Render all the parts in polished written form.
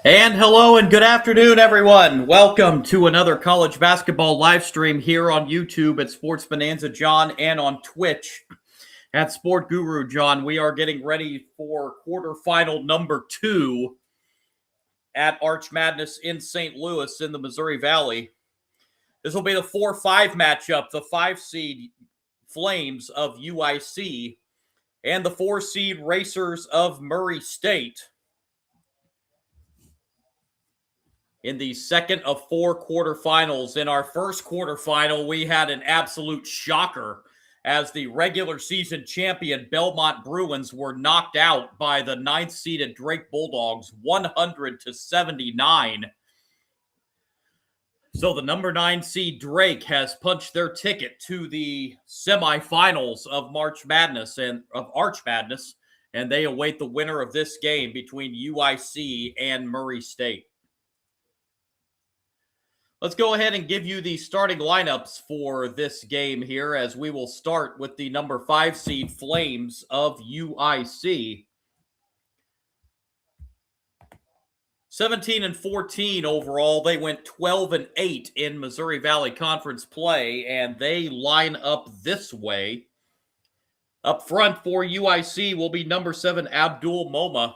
And hello and good afternoon, everyone. Welcome to another college basketball live stream here on YouTube at Sports Bonanza John and on Twitch at Sport Guru John. We are getting ready for quarterfinal number 2 at Arch Madness in St. Louis in the Missouri Valley. This will be the 4-5 matchup, the 5-seed Flames of UIC and the 4-seed Racers of Murray State. In the second of 4 quarterfinals. In our first quarterfinal, we had an absolute shocker as the regular season champion Belmont Bruins were knocked out by the 9th-seeded Drake Bulldogs 100-79. So the number 9 seed Drake has punched their ticket to the semifinals of Arch Madness, and they await the winner of this game between UIC and Murray State. Let's go ahead and give you the starting lineups for this game here, as we will start with the number 5 seed Flames of UIC. 17-14 overall. They went 12-8 in Missouri Valley Conference play, and they line up this way. Up front for UIC will be number 7 Abdul Moma.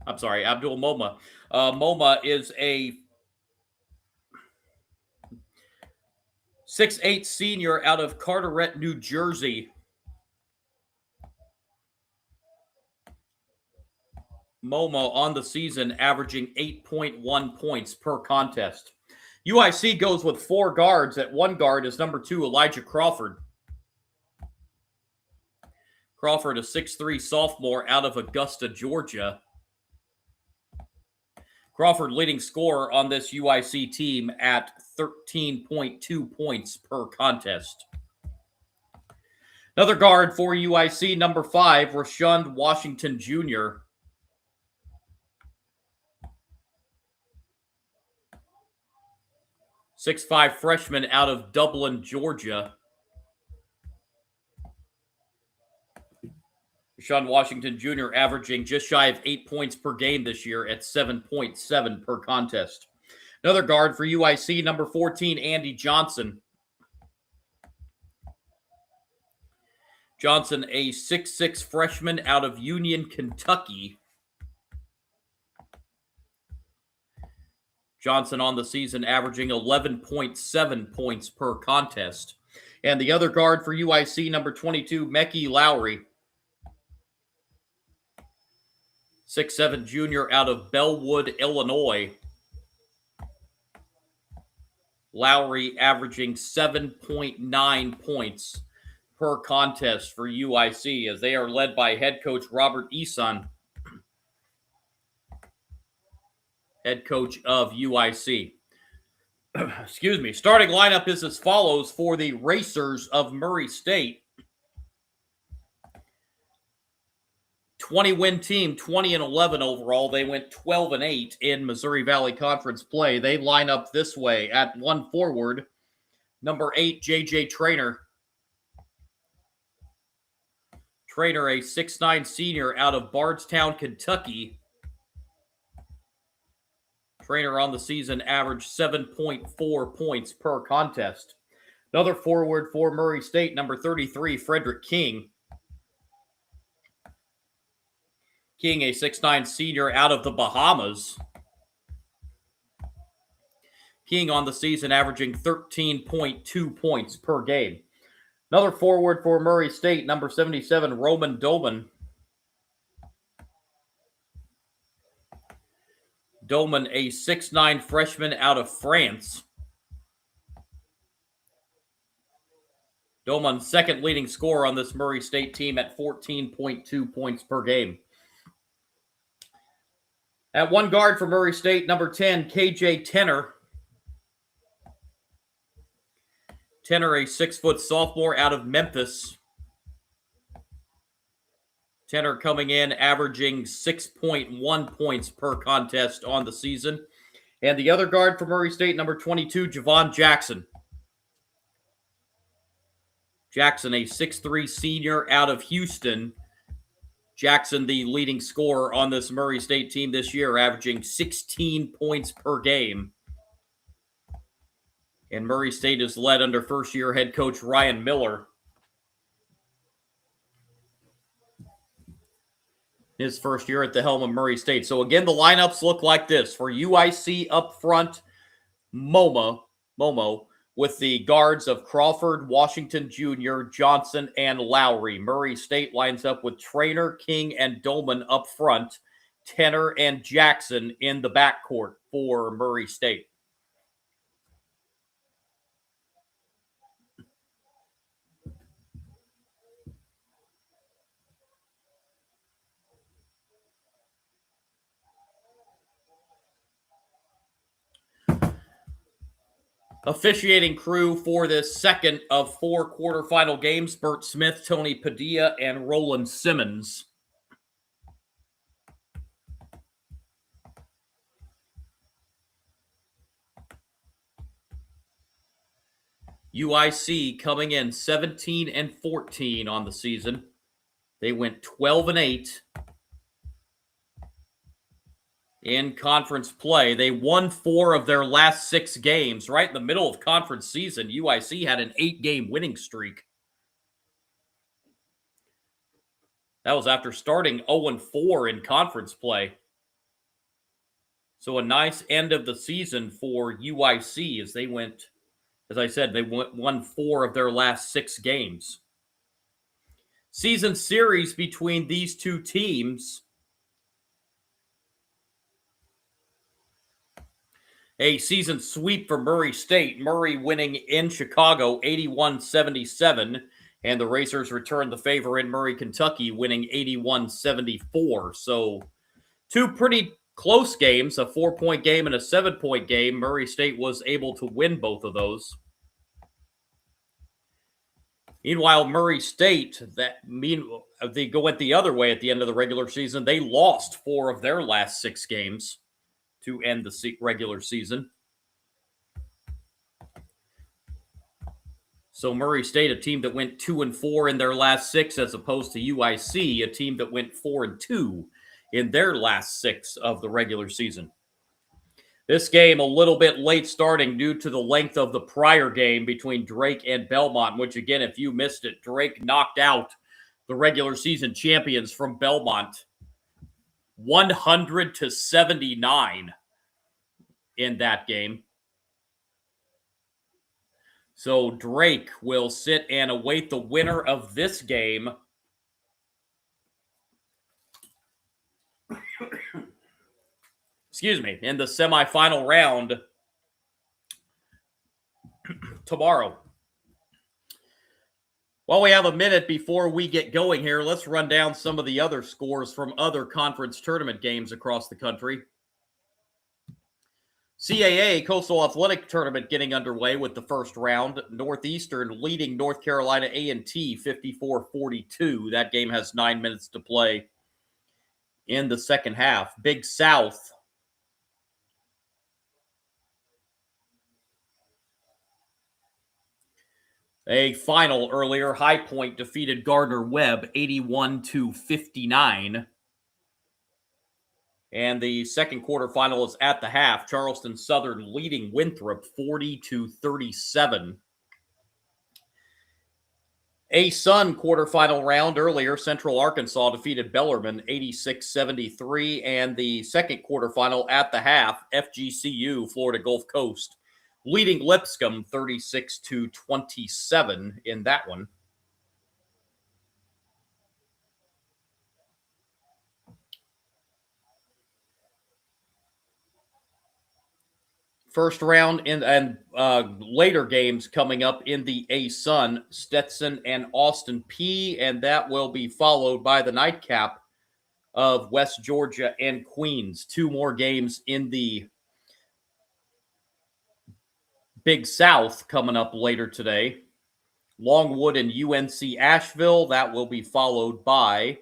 Abdul Moma. Moma is a 6'8 senior out of Carteret, New Jersey. Moma on the season averaging 8.1 points per contest. UIC goes with 4 guards. At 1 guard is number 2 Elijah Crawford. Crawford, a 6'3 sophomore out of Augusta, Georgia. Crawford leading scorer on this UIC team at 13.2 points per contest. Another guard for UIC, number 5, Rashund Washington Jr. .6'5 freshman out of Dublin, Georgia. Rashund Washington Jr. averaging just shy of 8 points per game this year at 7.7 per contest. Another guard for UIC, number 14, Andy Johnson. Johnson, a 6'6 freshman out of Union, Kentucky. Johnson on the season averaging 11.7 points per contest. And the other guard for UIC, number 22, Mecky Lowry. 6'7 junior out of Bellwood, Illinois. Lowry averaging 7.9 points per contest for UIC, as they are led by head coach Robert Eason, head coach of UIC. Excuse me. Starting lineup is as follows for the Racers of Murray State. 20-win team, 20-11 overall. They went 12-8 in Missouri Valley Conference play. They line up this way. At 1 forward, number 8, J.J. Traynor. Traynor, a 6'9 senior out of Bardstown, Kentucky. Traynor on the season averaged 7.4 points per contest. Another forward for Murray State, number 33, Frederick King. King, a 6'9 senior out of the Bahamas. King on the season averaging 13.2 points per game. Another forward for Murray State, number 77, Roman Doman. Doman, a 6'9 freshman out of France. Doman, second leading scorer on this Murray State team at 14.2 points per game. At 1 guard for Murray State, number 10, KJ Tenor. Tenor, a 6-foot sophomore out of Memphis. Tenor coming in, averaging 6.1 points per contest on the season. And the other guard for Murray State, number 22, Javon Jackson. Jackson, a 6'3 senior out of Houston. Jackson, the leading scorer on this Murray State team this year, averaging 16 points per game. And Murray State is led under first-year head coach Ryan Miller. His first year at the helm of Murray State. So again, the lineups look like this. For UIC up front, Momo, with the guards of Crawford, Washington Jr., Johnson, and Lowry. Murray State lines up with Traynor, King, and Dolman up front. Tenor and Jackson in the backcourt for Murray State. Officiating crew for this second of 4 quarterfinal games, Bert Smith, Tony Padilla, and Roland Simmons. UIC coming in 17-14 on the season. They went 12-8 in conference play. They won 4 of their last 6 games. Right in the middle of conference season, UIC had an 8-game winning streak. That was after starting 0-4 in conference play. So a nice end of the season for UIC as they went, as I said, they won 4 of their last 6 games. Season series between these two teams. A season sweep for Murray State. Murray winning in Chicago 81-77. And the Racers returned the favor in Murray, Kentucky, winning 81-74. So 2 pretty close games, a 4-point game and a 7-point game. Murray State was able to win both of those. Meanwhile, Murray State, they went the other way at the end of the regular season. They lost 4 of their last 6 games to end the regular season. So Murray State, a team that went 2-4 in their last 6, as opposed to UIC, a team that went 4-2 in their last 6 of the regular season. This game a little bit late starting due to the length of the prior game between Drake and Belmont, which again, if you missed it, Drake knocked out the regular season champions from Belmont 100-79 in that game. So Drake will sit and await the winner of this game. In the semifinal round tomorrow. While we have a minute before we get going here, let's run down some of the other scores from other conference tournament games across the country. CAA Coastal Athletic Tournament getting underway with the first round. Northeastern leading North Carolina A&T 54-42. That game has 9 minutes to play in the second half. Big South a final earlier. High Point defeated Gardner-Webb 81-59. And the second quarterfinal is at the half. Charleston Southern leading Winthrop 40-37. A-Sun quarterfinal round earlier. Central Arkansas defeated Bellarmine 86-73. And the second quarterfinal at the half. FGCU, Florida Gulf Coast, leading Lipscomb 36-27 in that one. First round and later games coming up in the A-Sun, Stetson and Austin P, and that will be followed by the nightcap of West Georgia and Queens. 2 more games in the Big South coming up later today. Longwood and UNC Asheville, that will be followed by,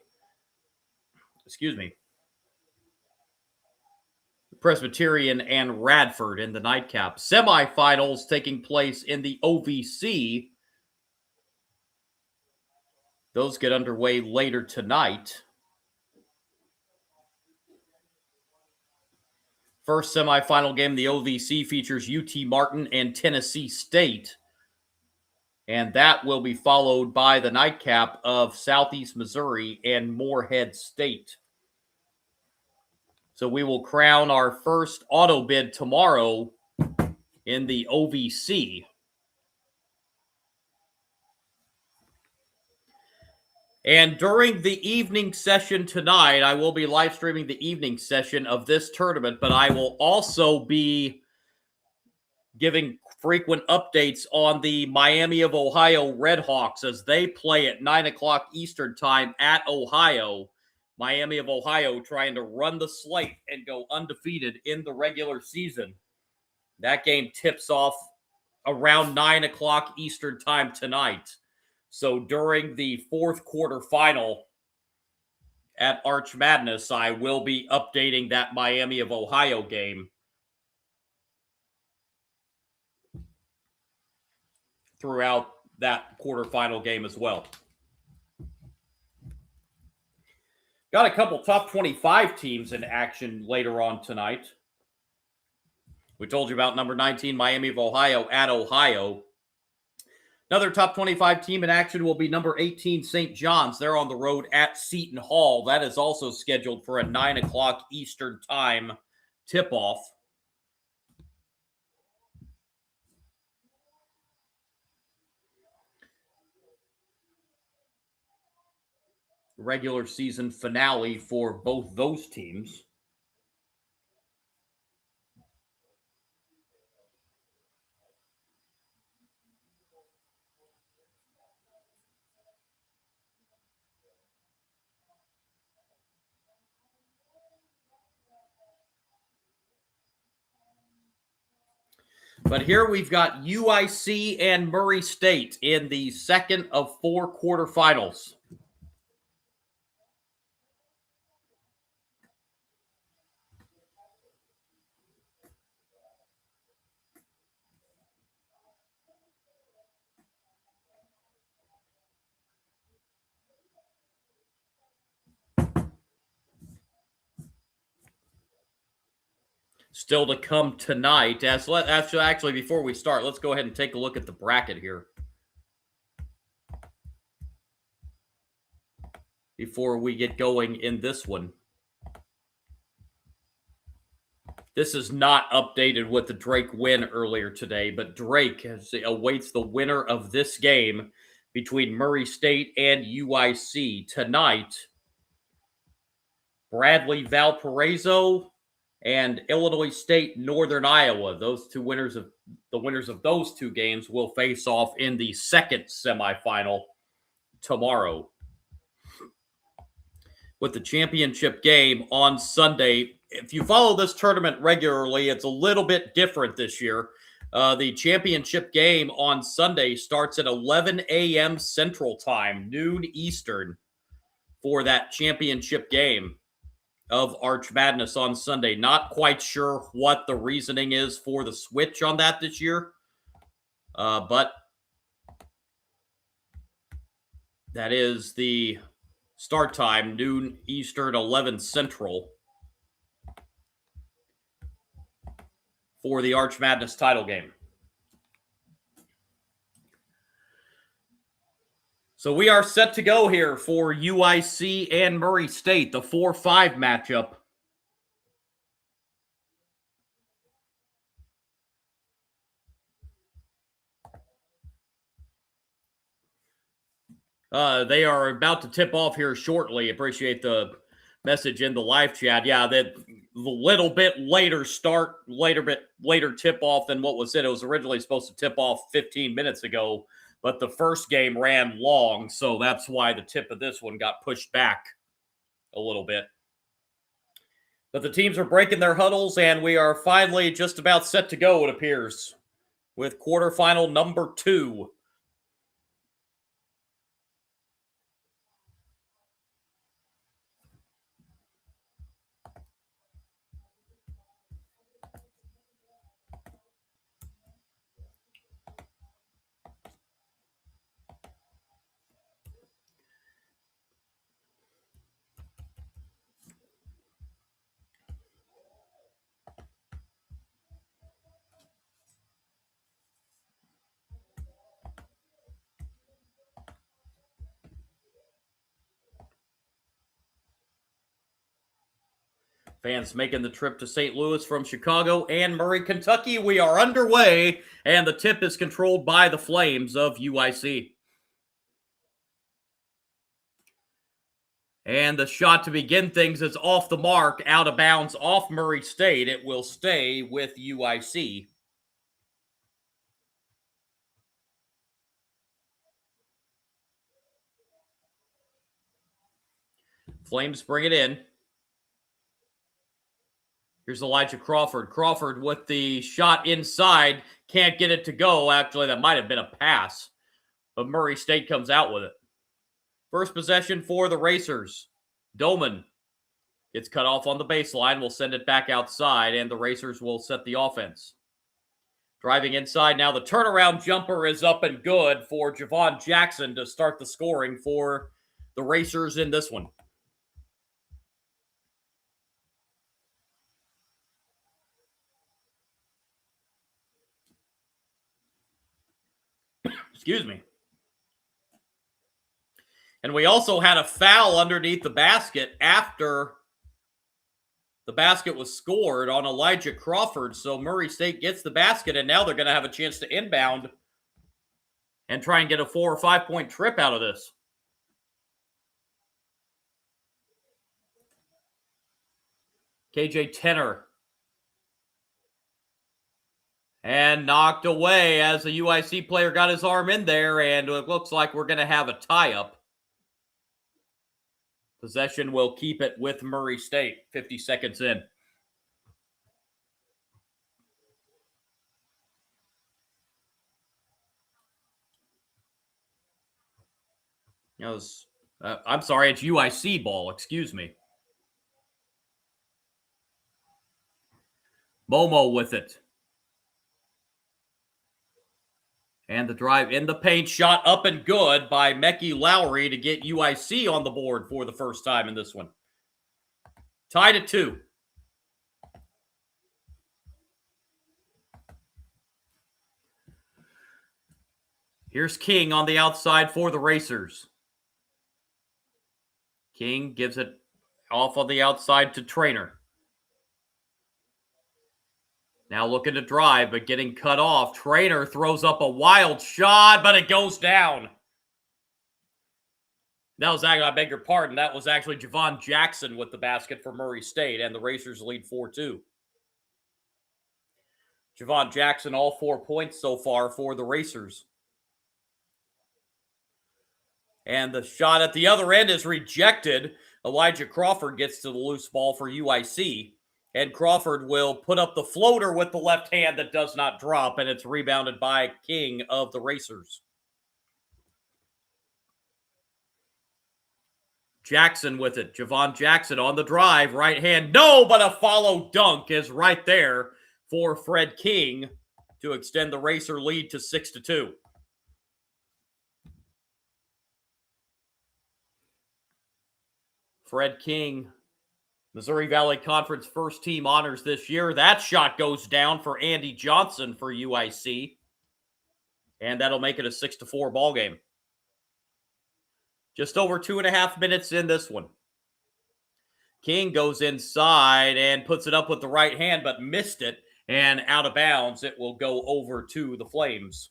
Presbyterian and Radford in the nightcap. Semifinals taking place in the OVC. Those get underway later tonight. First semifinal game, the OVC, features UT Martin and Tennessee State. And that will be followed by the nightcap of Southeast Missouri and Morehead State. So we will crown our first auto bid tomorrow in the OVC. And during the evening session tonight, I will be live streaming the evening session of this tournament, but I will also be giving frequent updates on the Miami of Ohio Redhawks as they play at 9 o'clock Eastern time at Ohio. Miami of Ohio trying to run the slate and go undefeated in the regular season. That game tips off around 9 o'clock Eastern time tonight. So during the fourth quarter final at Arch Madness, I will be updating that Miami of Ohio game throughout that quarterfinal game as well. Got a couple top 25 teams in action later on tonight. We told you about number 19, Miami of Ohio at Ohio. Another top 25 team in action will be number 18, St. John's. They're on the road at Seton Hall. That is also scheduled for a 9 o'clock Eastern time tip-off. Regular season finale for both those teams. But here we've got UIC and Murray State in the second of four quarterfinals. Still to come tonight. Actually, before we start, let's go ahead and take a look at the bracket here. Before we get going in this one. This is not updated with the Drake win earlier today, but Drake awaits the winner of this game between Murray State and UIC tonight. Bradley Valparaiso and Illinois State Northern Iowa. Those two winners of those two games will face off in the second semifinal tomorrow. With the championship game on Sunday. If you follow this tournament regularly, it's a little bit different this year. The championship game on Sunday starts at 11 a.m. Central Time, noon Eastern, for that championship game of Arch Madness on Sunday. Not quite sure what the reasoning is for the switch on that this year, but that is the start time, noon Eastern, 11 Central, for the Arch Madness title game. So we are set to go here for UIC and Murray State, the 4-5 matchup. They are about to tip off here shortly. Appreciate the message in the live chat. Yeah, that a little bit later start, later tip off than what was said. It was originally supposed to tip off 15 minutes ago, but the first game ran long, so that's why the tip of this one got pushed back a little bit. But the teams are breaking their huddles, and we are finally just about set to go, it appears, with quarterfinal number 2. Fans making the trip to St. Louis from Chicago and Murray, Kentucky. We are underway, and the tip is controlled by the Flames of UIC. And the shot to begin things is off the mark, out of bounds, off Murray State. It will stay with UIC. Flames bring it in. Here's Elijah Crawford. Crawford with the shot inside. Can't get it to go. Actually, that might have been a pass. But Murray State comes out with it. First possession for the Racers. Doman gets cut off on the baseline. We'll send it back outside, and the Racers will set the offense. Driving inside now. The turnaround jumper is up and good for Javon Jackson to start the scoring for the Racers in this one. Excuse me. And we also had a foul underneath the basket after the basket was scored on Elijah Crawford. So Murray State gets the basket, and now they're going to have a chance to inbound and try and get a 4 or 5 point trip out of this. KJ Tenner. And knocked away as the UIC player got his arm in there, and it looks like we're going to have a tie-up. Possession will keep it with Murray State, 50 seconds in. I'm sorry, it's UIC ball, excuse me. Momo with it. And the drive in the paint, shot up and good by Mecky Lowry to get UIC on the board for the first time in this one. Tied at 2. Here's King on the outside for the Racers. King gives it off on the outside to Traynor. Now looking to drive, but getting cut off. Traynor throws up a wild shot, but it goes down. That was actually, I beg your pardon, that was actually Javon Jackson with the basket for Murray State, and the Racers lead 4-2. Javon Jackson, all 4 points so far for the Racers. And the shot at the other end is rejected. Elijah Crawford gets to the loose ball for UIC. And Crawford will put up the floater with the left hand that does not drop, and it's rebounded by King of the Racers. Jackson with it. Javon Jackson on the drive. Right hand. No, but a follow dunk is right there for Fred King to extend the Racer lead to 6-2. Fred King, Missouri Valley Conference first team honors this year. That shot goes down for Andy Johnson for UIC. And that'll make it a 6-4 ball game. Just over 2.5 minutes in this one. King goes inside and puts it up with the right hand, but missed it. And out of bounds, it will go over to the Flames.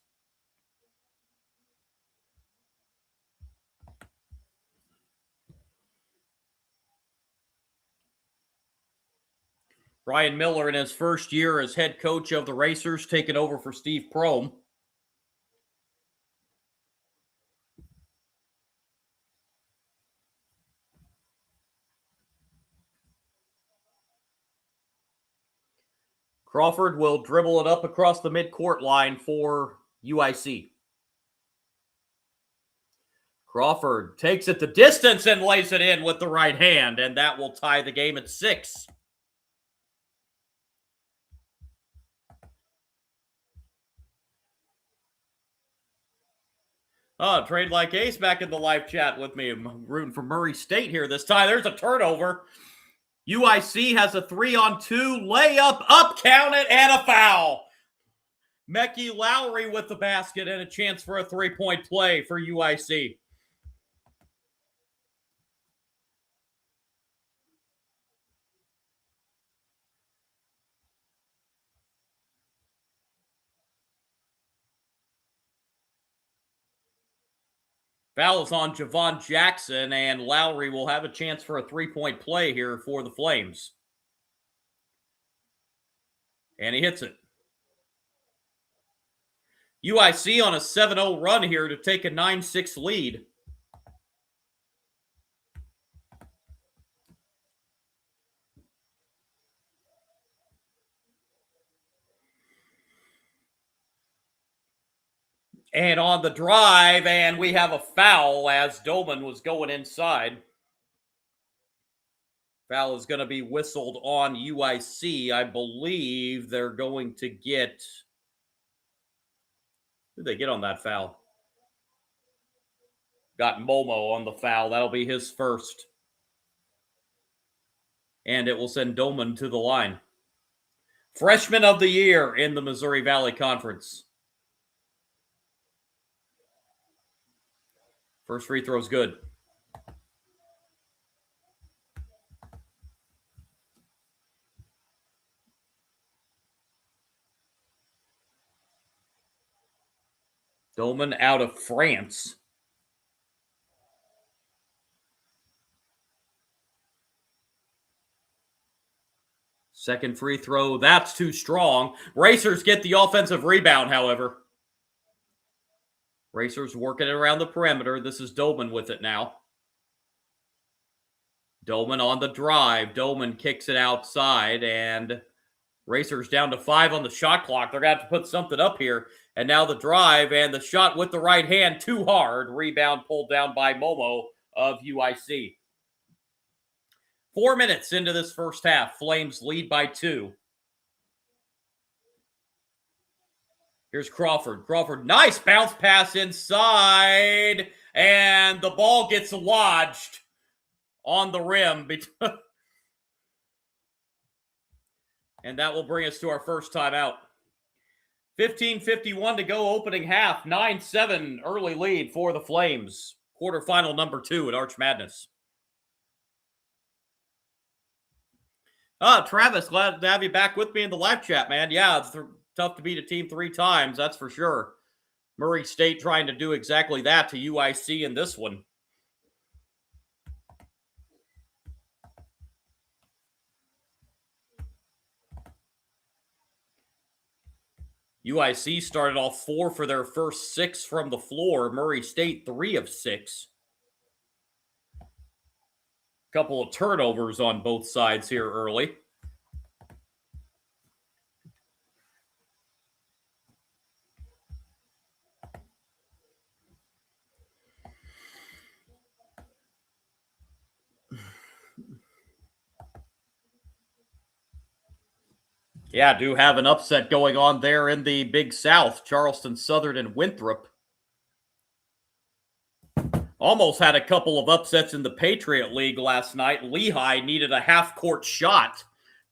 Brian Miller, in his first year as head coach of the Racers, taking over for Steve Prohm. Crawford will dribble it up across the midcourt line for UIC. Crawford takes it the distance and lays it in with the right hand, and that will tie the game at 6. Oh, Trade Like Ace back in the live chat with me. I'm rooting for Murray State here this time. There's a turnover. UIC has a 3-on-2 layup, up, count it, and a foul. Mecky Lowry with the basket and a chance for a 3-point play for UIC. Foul is on Javon Jackson, and Lowry will have a chance for a three-point play here for the Flames. And he hits it. UIC on a 7-0 run here to take a 9-6 lead. And on the drive, and we have a foul as Doman was going inside. Foul is going to be whistled on UIC. I believe they're going to get... Who did they get on that foul? Got Momo on the foul. That'll be his first. And it will send Doman to the line. Freshman of the year in the Missouri Valley Conference. First free throw's good. Doman out of France. Second free throw, that's too strong. Racers get the offensive rebound, however. Racers working it around the perimeter. This is Doman with it now. Doman on the drive. Doman kicks it outside, and Racers down to 5 on the shot clock. They're going to have to put something up here. And now the drive and the shot with the right hand, too hard. Rebound pulled down by Momo of UIC. 4 minutes into this first half. Flames lead by 2. Here's Crawford. Crawford, nice bounce pass inside. And the ball gets lodged on the rim. And that will bring us to our first timeout. 15:51 to go, opening half. 9-7 early lead for the Flames. Quarterfinal number 2 at Arch Madness. Travis, glad to have you back with me in the live chat, man. Yeah, it's tough to beat a team 3 times, that's for sure. Murray State trying to do exactly that to UIC in this one. UIC started off 4 for their first 6 from the floor. Murray State 3 of 6. Couple of turnovers on both sides here early. Yeah, do have an upset going on there in the Big South. Charleston Southern and Winthrop. Almost had a couple of upsets in the Patriot League last night. Lehigh needed a half-court shot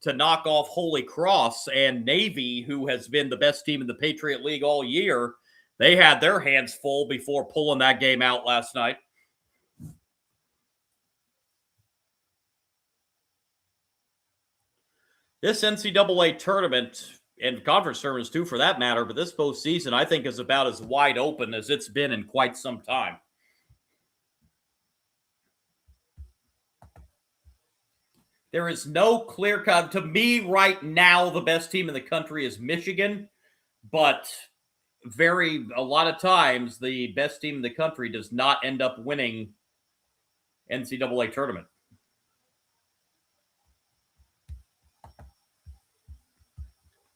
to knock off Holy Cross, and Navy, who has been the best team in the Patriot League all year, they had their hands full before pulling that game out last night. This NCAA tournament, and conference tournaments too for that matter, but this postseason I think is about as wide open as it's been in quite some time. There is no clear cut. To me right now, the best team in the country is Michigan, but a lot of times the best team in the country does not end up winning NCAA tournament.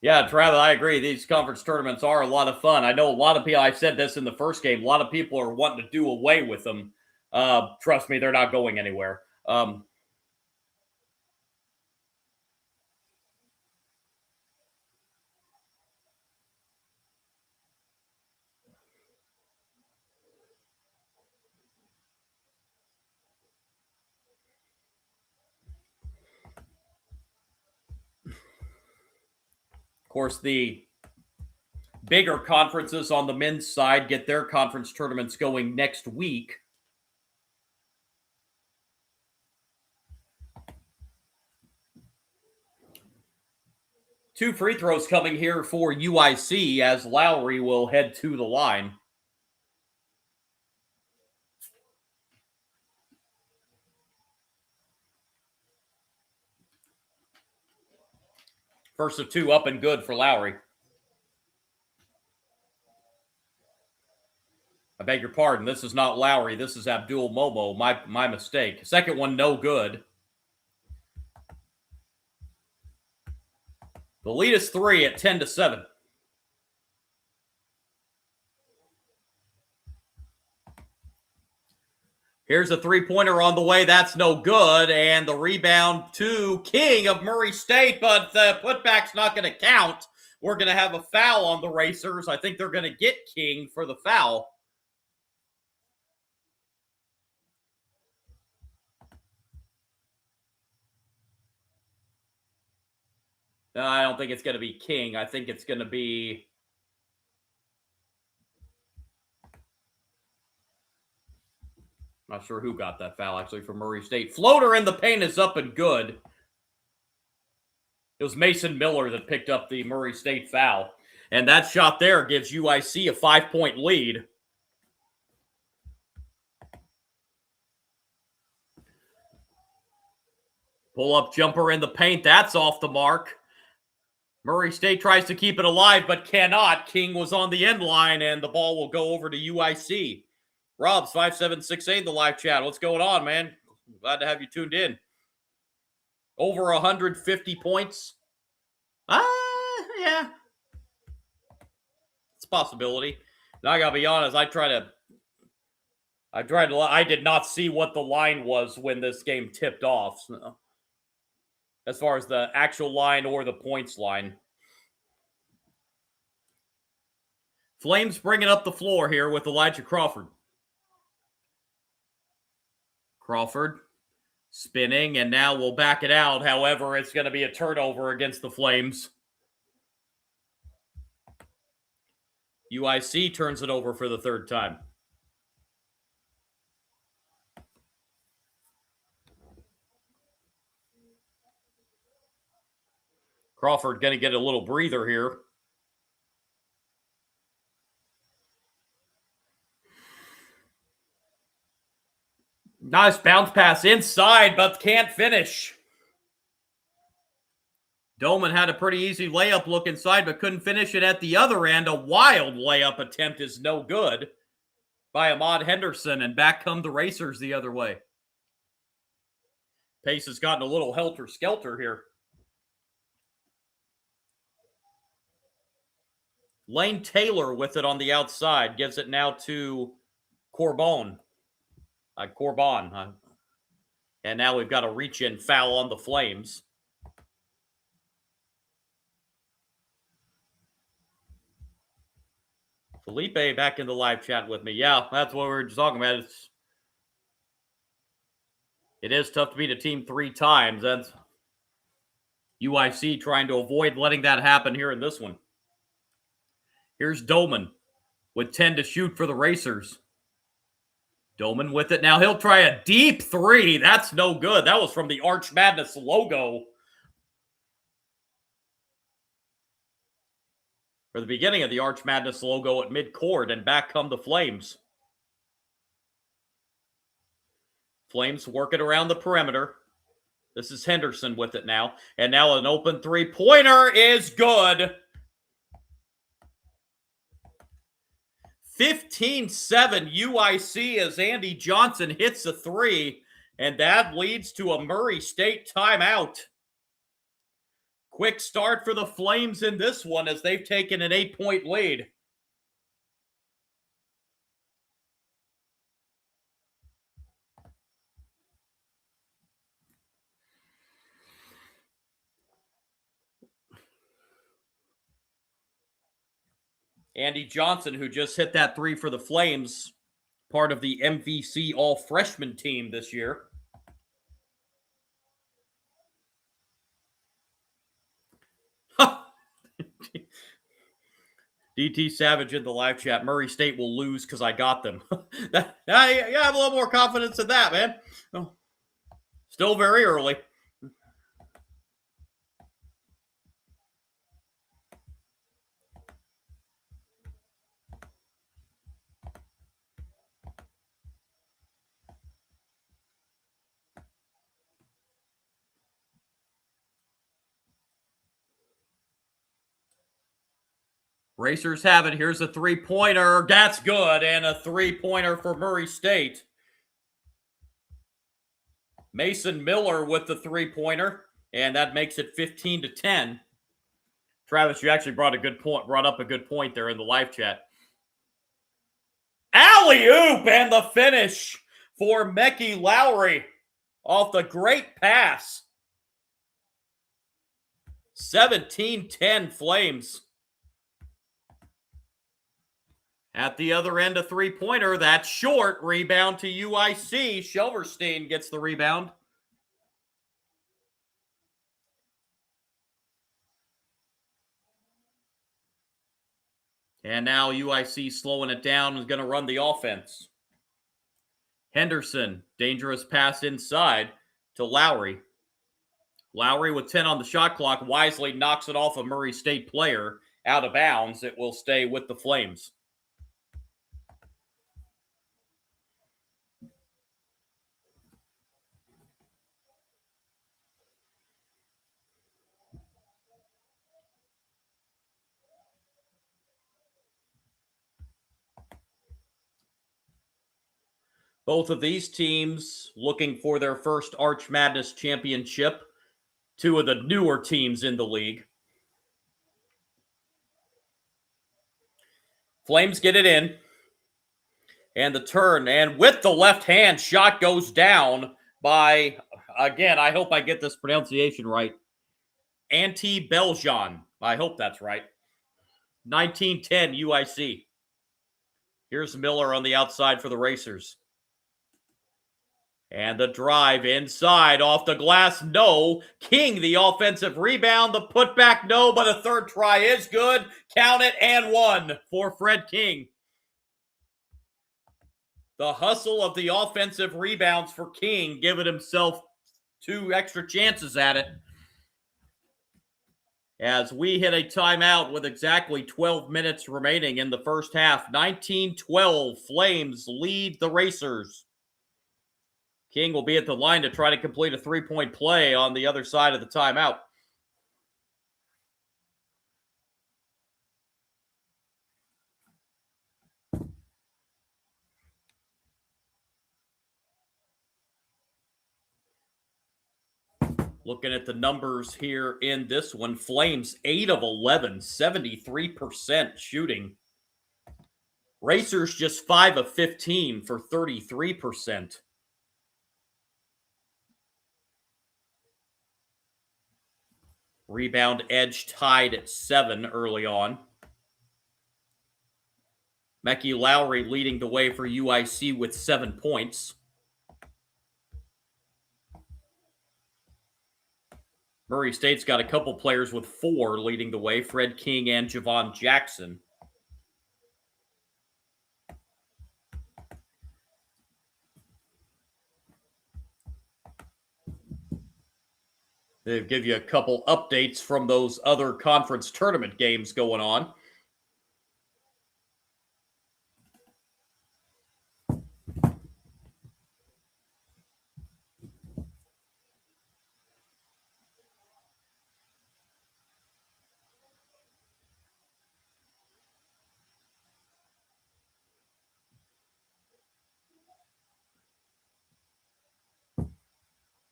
Yeah, Travis, I agree. These conference tournaments are a lot of fun. I know a lot of people, I said this in the first game, a lot of people are wanting to do away with them. Trust me, they're not going anywhere. Of course, the bigger conferences on the men's side get their conference tournaments going next week. Two free throws coming here for UIC as Lowry will head to the line. First of two up and good for Lowry. I beg your pardon. This is not Lowry. This is Abdul Momo. My mistake. Second one, no good. The lead is 3 at 10-7. Here's a three-pointer on the way. That's no good. And the rebound to King of Murray State, but the putback's not going to count. We're going to have a foul on the Racers. I think they're going to get King for the foul. No, I don't think it's going to be King. I think it's going to be... Not sure who got that foul, actually, for Murray State. Floater in the paint is up and good. It was Mason Miller that picked up the Murray State foul. And that shot there gives UIC a 5-point lead. Pull-up jumper in the paint. That's off the mark. Murray State tries to keep it alive, but cannot. King was on the end line, and the ball will go over to UIC. Rob's 5768 in the live chat. What's going on, man? Glad to have you tuned in. Over 150 points. Yeah. It's a possibility. Now I gotta be honest, I did not see what the line was when this game tipped off. So, as far as the actual line or the points line. Flames bringing up the floor here with Elijah Crawford. Crawford spinning, and now we'll back it out. However, it's going to be a turnover against the Flames. UIC turns it over for the third time. Crawford going to get a little breather here. Nice bounce pass inside, but can't finish. Doman had a pretty easy layup look inside, but couldn't finish it at the other end. A wild layup attempt is no good by Ahmad Henderson, and back come the Racers the other way. Pace has gotten a little helter-skelter here. Lane Taylor with it on the outside. Gives it now to Corbin. And now we've got a reach-in foul on the Flames. Felipe back in the live chat with me. Yeah, that's what we were just talking about. It is tough to beat a team 3 times. That's UIC trying to avoid letting that happen here in this one. Here's Doman with 10 to shoot for the Racers. Doman with it. Now he'll try a deep 3. That's no good. That was from the Arch Madness logo. Or the beginning of the Arch Madness logo at midcourt, and back come the Flames. Flames working around the perimeter. This is Henderson with it now. And now an open 3-pointer is good. 15-7 UIC as Andy Johnson hits a 3, and that leads to a Murray State timeout. Quick start for the Flames in this one as they've taken an 8-point lead. Andy Johnson, who just hit that 3 for the Flames, part of the MVC all-freshman team this year. DT Savage in the live chat. Murray State will lose because I got them. I have a little more confidence in that, man. Oh, still very early. Racers have it. Here's a three-pointer. That's good. And a three-pointer for Murray State. Mason Miller with the three-pointer. And that makes it 15-10. Travis, you actually brought up a good point there in the live chat. Alley-oop and the finish for Mecky Lowry off the great pass. 17-10 Flames. At the other end, a three-pointer. That's short. Rebound to UIC. Shelverstein gets the rebound. And now UIC slowing it down is going to run the offense. Henderson, dangerous pass inside to Lowry. Lowry with 10 on the shot clock wisely knocks it off a Murray State player out of bounds. It will stay with the Flames. Both of these teams looking for their first Arch Madness championship. Two of the newer teams in the league. Flames get it in. And the turn. And with the left hand, shot goes down by, again, I hope I get this pronunciation right, Ante Beljan. I hope that's right. 19-10 UIC. Here's Miller on the outside for the Racers. And the drive inside off the glass, no. King, the offensive rebound, the putback, no, but a third try is good. Count it, and one for Fred King. The hustle of the offensive rebounds for King, giving himself 2 extra chances at it. As we hit a timeout with exactly 12 minutes remaining in the first half. 19-12, Flames lead the Racers. King will be at the line to try to complete a three-point play on the other side of the timeout. Looking at the numbers here in this one, Flames 8 of 11, 73% shooting. Racers just 5 of 15 for 33%. Rebound edge tied at 7 early on. Mecky Lowry leading the way for UIC with 7 points. Murray State's got a couple players with 4 leading the way, Fred King and Javon Jackson. They'll give you a couple updates from those other conference tournament games going on.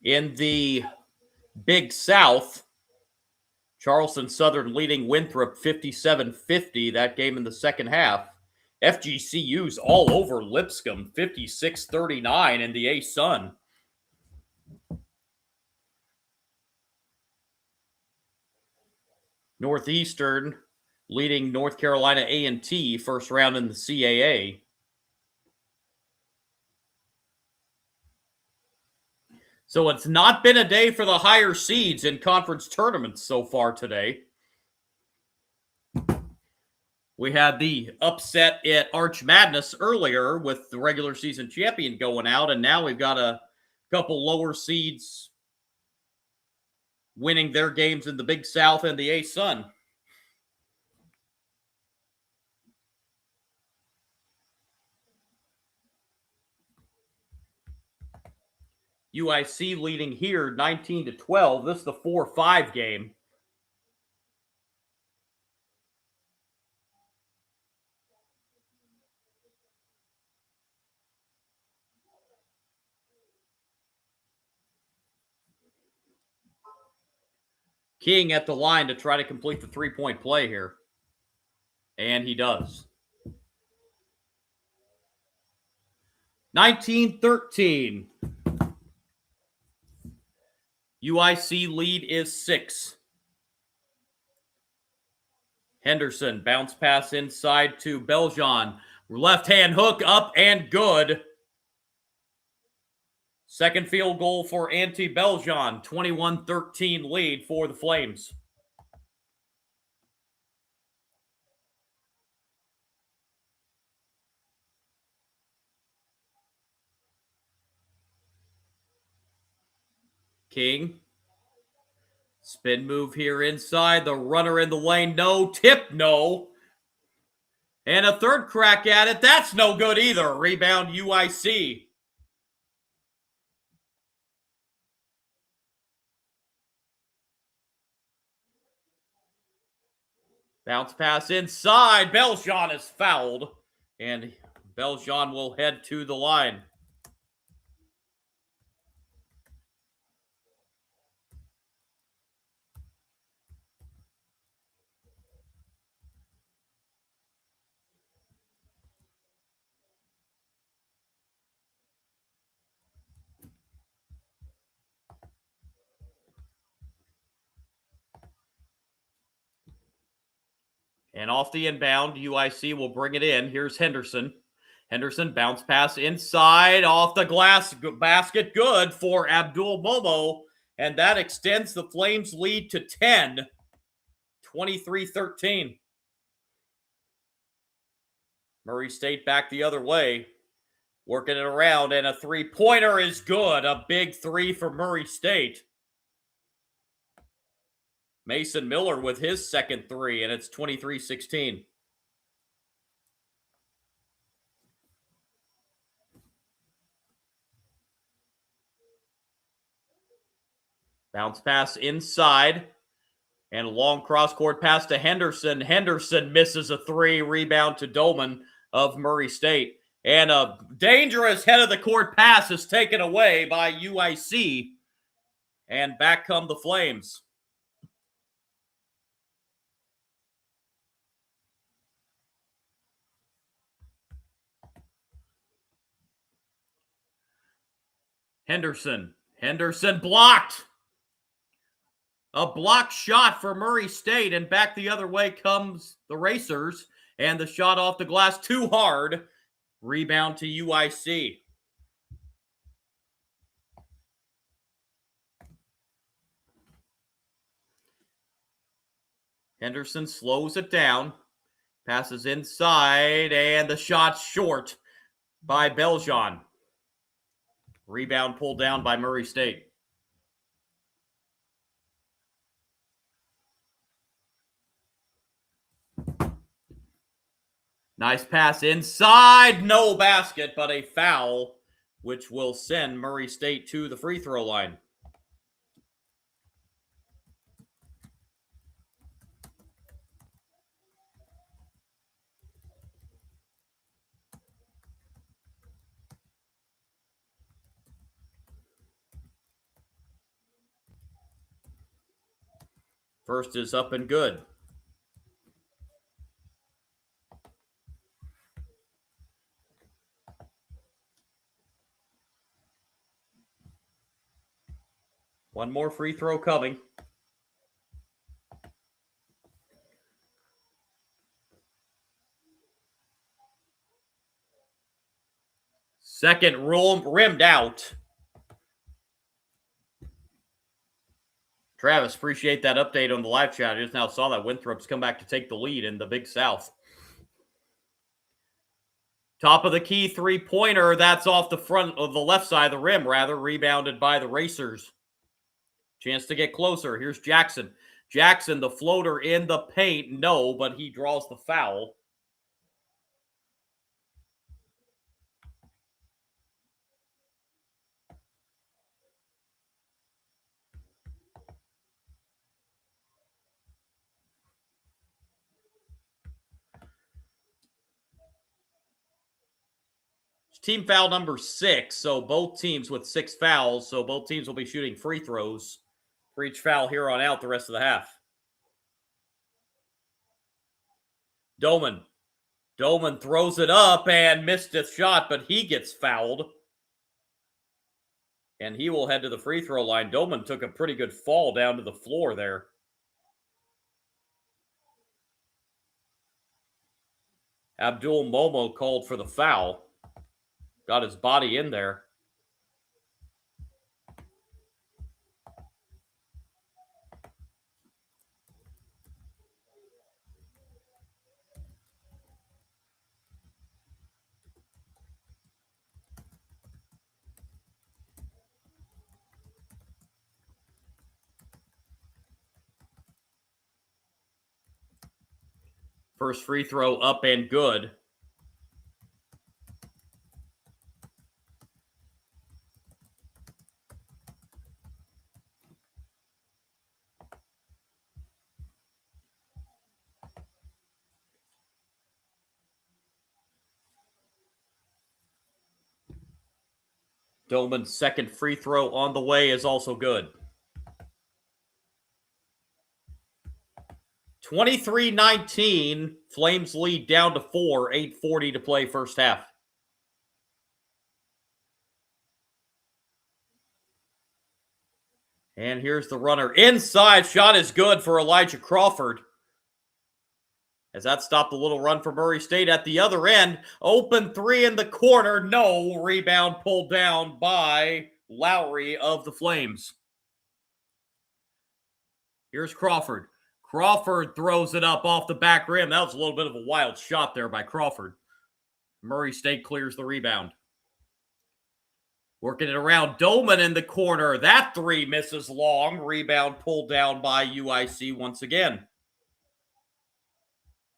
In the Big South, Charleston Southern leading Winthrop 57-50, that game in the second half. FGCU's all over Lipscomb 56-39 in the A-Sun. Northeastern leading North Carolina A&T first round in the CAA. So it's not been a day for the higher seeds in conference tournaments so far today. We had the upset at Arch Madness earlier with the regular season champion going out, and now we've got a couple lower seeds winning their games in the Big South and the A-Sun. UIC leading here 19-12. This is the 4-5 game. King at the line to try to complete the three-point play here. And he does. 19-13. UIC lead is 6. Henderson, bounce pass inside to Beljean. Left-hand hook up and good. Second field goal for Ante Beljean. 21-13 lead for the Flames. King. Spin move here inside. The runner in the lane. No. Tip. No. And a third crack at it. That's no good either. Rebound UIC. Bounce pass inside. Beljean is fouled. And Beljean will head to the line. And off the inbound, UIC will bring it in. Here's Henderson. Henderson, bounce pass inside, off the glass basket. Good for Abdul Momo. And that extends the Flames' lead to 10. 23-13. Murray State back the other way. Working it around, and a three-pointer is good. A big three for Murray State. Mason Miller with his second three, and it's 23-16. Bounce pass inside, and a long cross-court pass to Henderson. Henderson misses a three. Rebound to Dolman of Murray State. And a dangerous head-of-the-court pass is taken away by UIC. And back come the Flames. Henderson blocked. A block shot for Murray State, and back the other way comes the Racers. And the shot off the glass too hard. Rebound to UIC. Henderson slows it down. Passes inside, and the shot's short by Beljean. Rebound pulled down by Murray State. Nice pass inside. No basket, but a foul, which will send Murray State to the free throw line. First is up and good. One more free throw coming. Second rimmed out. Travis, appreciate that update on the live chat. I just now saw that Winthrop's come back to take the lead in the Big South. Top of the key three-pointer. That's off the front of the left side of the rim, rather. Rebounded by the Racers. Chance to get closer. Here's Jackson. Jackson, the floater in the paint. No, but he draws the foul. Team foul number 6, so both teams with 6 fouls, so both teams will be shooting free throws For each foul here on out the rest of the half. Doman throws it up and missed a shot, but he gets fouled. And he will head to the free throw line. Doman took a pretty good fall down to the floor there. Abdul Momo called for the foul. Got his body in there. First free throw up and good. Doman's second free throw on the way is also good. 23-19, Flames lead down to 4, 8:40 to play first half. And here's the runner. Inside shot is good for Elijah Crawford. As that stopped a little run for Murray State at the other end. Open three in the corner. No. Rebound pulled down by Lowry of the Flames. Here's Crawford. Crawford throws it up off the back rim. That was a little bit of a wild shot there by Crawford. Murray State clears the rebound. Working it around. Doman in the corner. That three misses long. Rebound pulled down by UIC once again.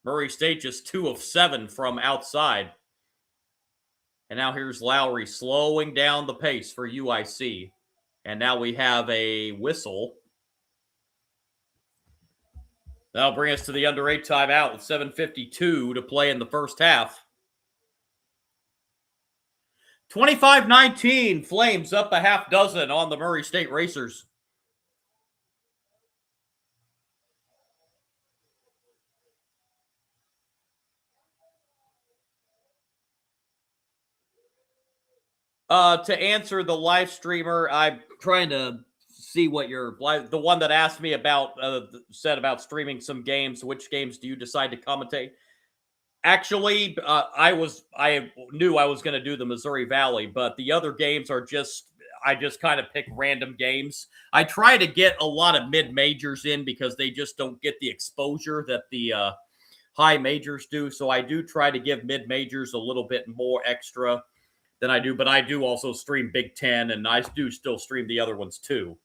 Murray State just 2 of 7 from outside. And now here's Lowry slowing down the pace for UIC. And now we have a whistle. That'll bring us to the under 8 timeout with 7:52 to play in the first half. 25-19, Flames up a half dozen on the Murray State Racers. To answer the live streamer, I'm trying to see what the one that asked me about, said about streaming some games. Which games do you decide to commentate? Actually, I knew I was going to do the Missouri Valley, but the other games are I just kind of pick random games. I try to get a lot of mid-majors in because they just don't get the exposure that the high majors do. So I do try to give mid-majors a little bit more extra than I do, but I do also stream Big Ten, and I do still stream the other ones too.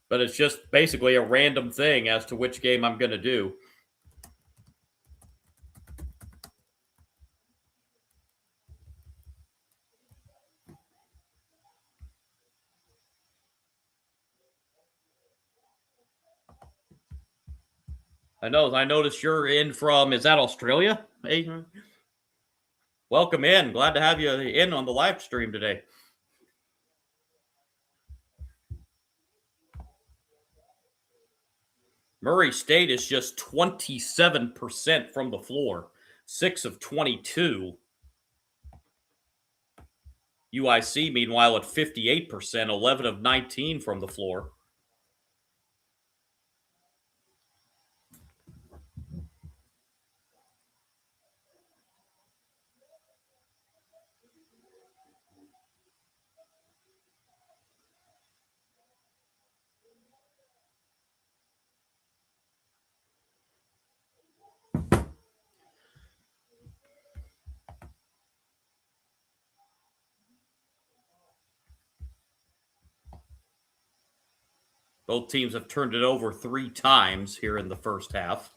But it's just basically a random thing as to which game I'm going to do. I noticed you're in from, is that Australia? Hey, welcome in. Glad to have you in on the live stream today. Murray State is just 27% from the floor, 6 of 22. UIC, meanwhile, at 58%, 11 of 19 from the floor. Both teams have turned it over 3 times here in the first half.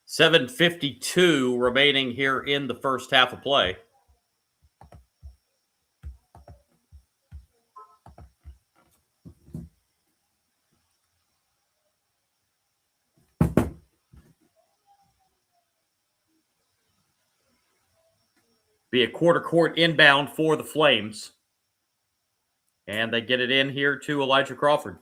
7:52 remaining here in the first half of play. Be a quarter court inbound for the Flames. And they get it in here to Elijah Crawford.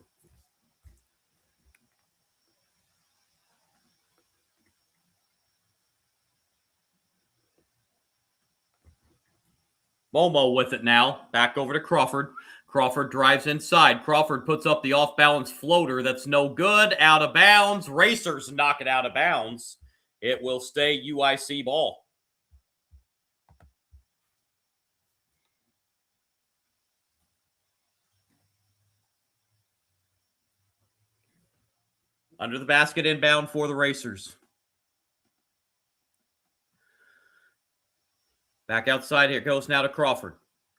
Momo with it now. Back over to Crawford. Crawford drives inside. Crawford puts up the off-balance floater. That's no good. Out of bounds. Racers knock it out of bounds. It will stay UIC ball. Under the basket inbound for the Racers. Back outside here goes now to Crawford.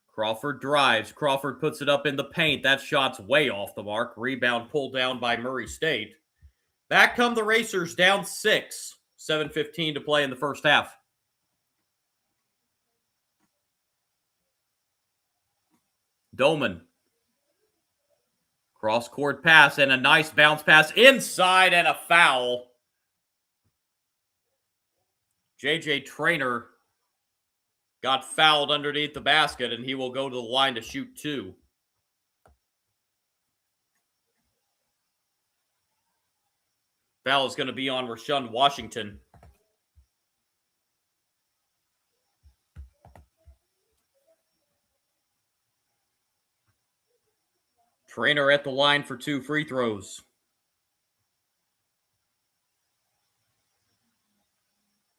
Crawford drives. Crawford puts it up in the paint. That shot's way off the mark. Rebound pulled down by Murray State. Back come the Racers, down 6. 7:15 to play in the first half. Doman. Cross-court pass and a nice bounce pass inside and a foul. J.J. Traynor got fouled underneath the basket, and he will go to the line to shoot 2. Foul is going to be on Rashawn Washington. Traynor at the line for 2 free throws.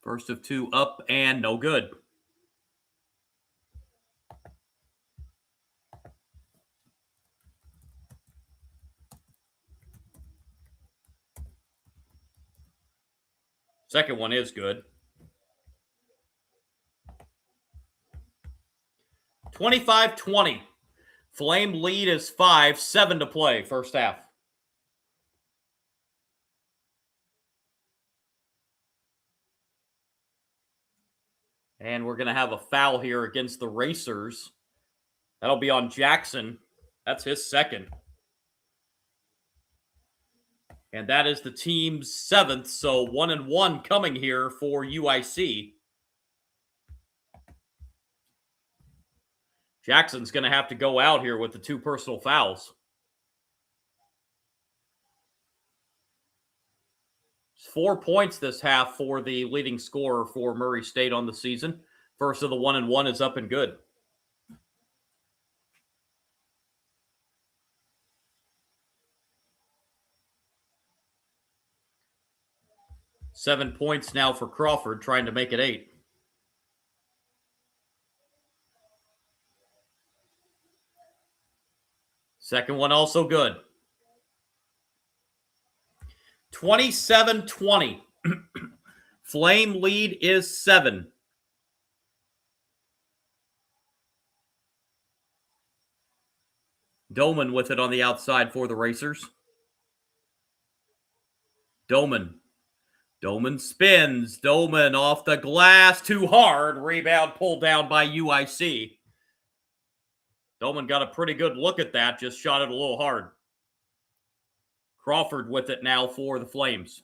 First of 2 up and no good. Second one is good. 25-20. Flame lead is 5, 7 to play, first half. And we're going to have a foul here against the Racers. That'll be on Jackson. That's his second. And that is the team's 7th, so 1-1 coming here for UIC. Jackson's going to have to go out here with the 2 personal fouls. 4 points this half for the leading scorer for Murray State on the season. First of the 1-1 is up and good. Seven points now for Crawford, trying to make it 8. Second one also good. 27-20. Flame lead is 7. Doman with it on the outside for the Racers. Doman spins. Doman off the glass. Too hard. Rebound pulled down by UIC. Doman got a pretty good look at that. Just shot it a little hard. Crawford with it now for the Flames.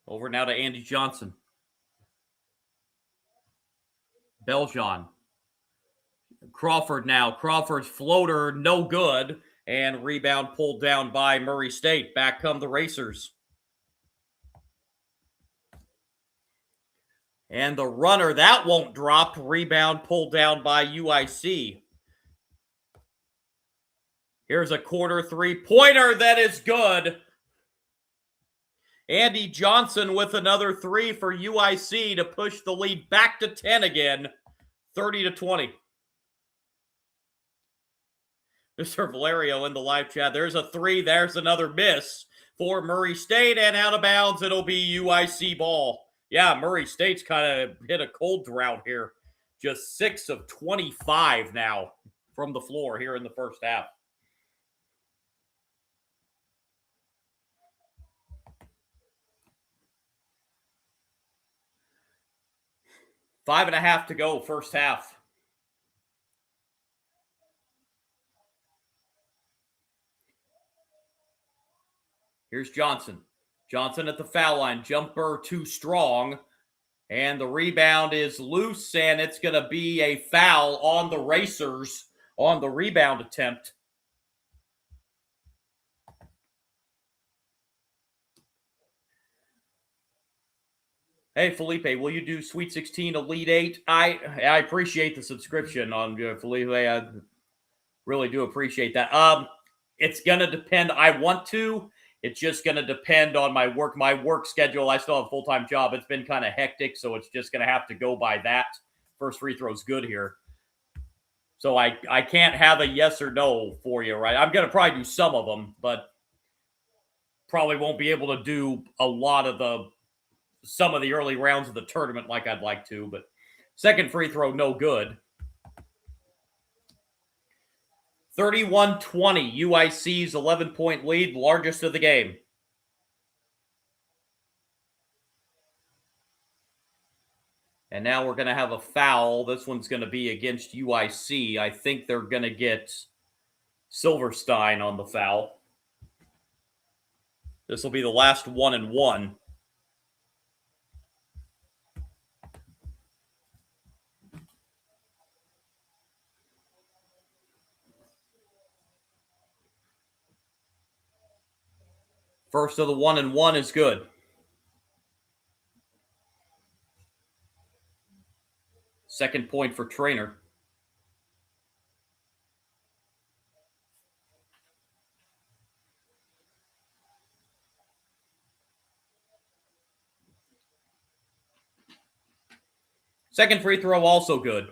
Over now to Andy Johnson. Beljean. Crawford now. Crawford's floater, no good. And rebound pulled down by Murray State. Back come the Racers. And the runner, that won't drop. Rebound pulled down by UIC. Here's a quarter 3-pointer that is good. Andy Johnson with another 3 for UIC to push the lead back to 10 again. 30-20. Mr. Valerio in the live chat. There's a 3. There's another miss for Murray State. And out of bounds, it'll be UIC ball. Yeah, Murray State's kind of hit a cold drought here. Just 6 of 25 now from the floor here in the first half. 5.5 to go, first half. Here's Johnson. Johnson at the foul line. Jumper too strong. And the rebound is loose, and it's going to be a foul on the Racers on the rebound attempt. Hey, Felipe, will you do Sweet 16 Elite 8? I appreciate the subscription on Felipe. I really do appreciate that. It's going to depend. I want to. It's just going to depend on my work. My work schedule, I still have a full-time job. It's been kind of hectic, so it's just going to have to go by that. First free throw's good here. So I can't have a yes or no for you, right? I'm going to probably do some of them, but probably won't be able to do a lot of some of the early rounds of the tournament like I'd like to. But second free throw, no good. 31-20, UIC's 11-point lead, largest of the game. And now we're going to have a foul. This one's going to be against UIC. I think they're going to get Silverstein on the foul. This will be the last 1-and-1. First of the 1-and-1 is good. Second point for Trainer. Second free throw also good.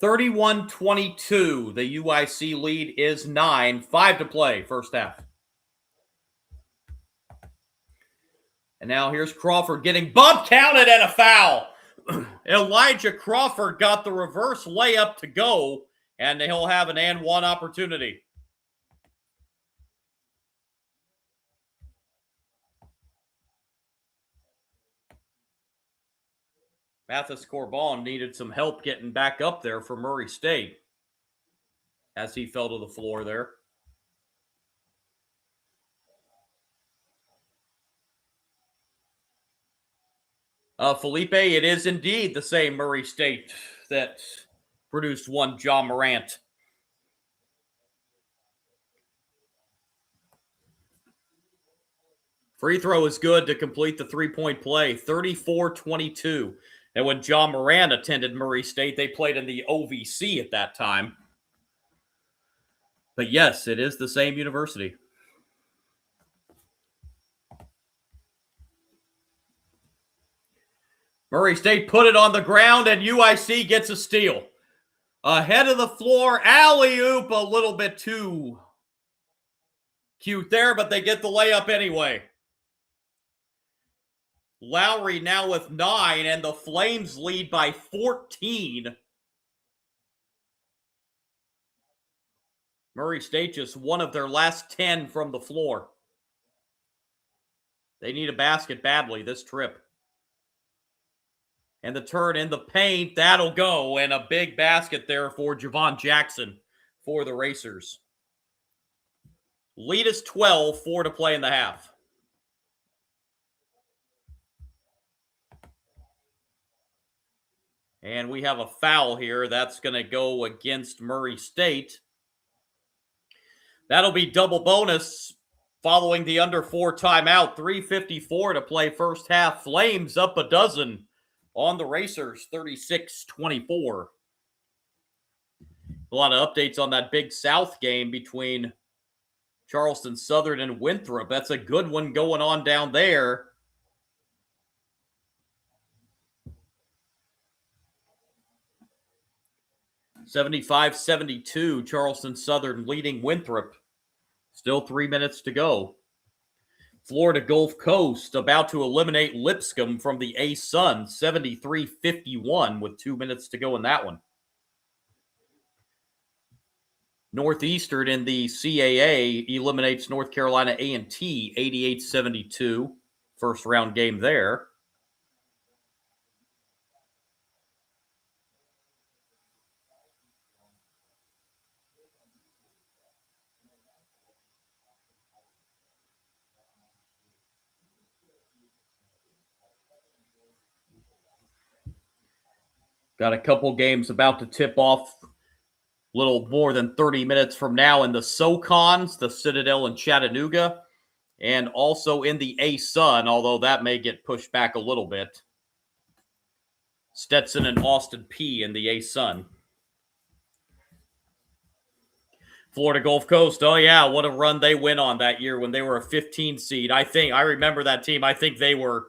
31-22. The UIC lead is 9. 5 to play, first half. And now here's Crawford getting bump counted and a foul. Elijah Crawford got the reverse layup to go, and he'll have an and one opportunity. Mathis Corbon needed some help getting back up there for Murray State as he fell to the floor there. Felipe, it is indeed the same Murray State that produced one Ja Morant. Free throw is good to complete the three-point play, 34-22. And when Ja Morant attended Murray State, they played in the OVC at that time. But yes, it is the same university. Murray State put it on the ground, and UIC gets a steal. Ahead of the floor, alley-oop, a little bit too cute there, but they get the layup anyway. Lowry now with 9, and the Flames lead by 14. Murray State just one of their last 10 from the floor. They need a basket badly this trip. And the turn in the paint, that'll go. And a big basket there for Javon Jackson for the Racers. Lead is 12, 4 to play in the half. And we have a foul here. That's going to go against Murray State. That'll be double bonus following the under 4 timeout. 3:54 to play first half. Flames up a dozen on the Racers, 36-24. A lot of updates on that Big South game between Charleston Southern and Winthrop. That's a good one going on down there. (75-72), Charleston Southern leading Winthrop. Still 3 minutes to go. Florida Gulf Coast about to eliminate Lipscomb from the A-Sun, 73-51 with 2 minutes to go in that one. Northeastern in the CAA eliminates North Carolina A&T, 88-72. first round game there. Got a couple games about to tip off a little more than 30 minutes from now in the SoCons, the Citadel in Chattanooga, and also in the A-Sun, although that may get pushed back a little bit. Stetson and Austin P in the A-Sun. Florida Gulf Coast, oh yeah, what a run they went on that year when they were a 15 seed. I remember that team. I think they were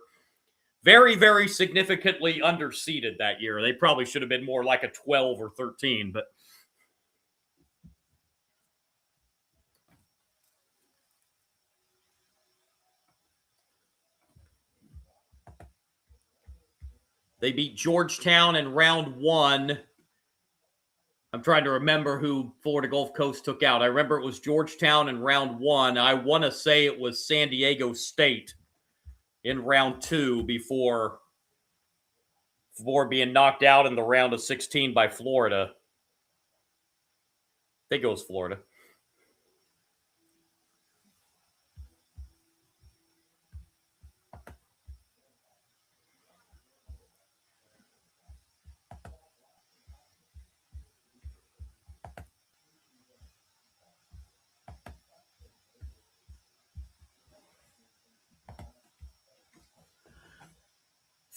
very, very significantly underseeded that year. They probably should have been more like a 12 or 13, but they beat Georgetown in round 1. I'm trying to remember who Florida Gulf Coast took out. I remember it was Georgetown in round 1. I want to say it was San Diego State in round 2 before being knocked out in the round of 16 by Florida. I think it was Florida.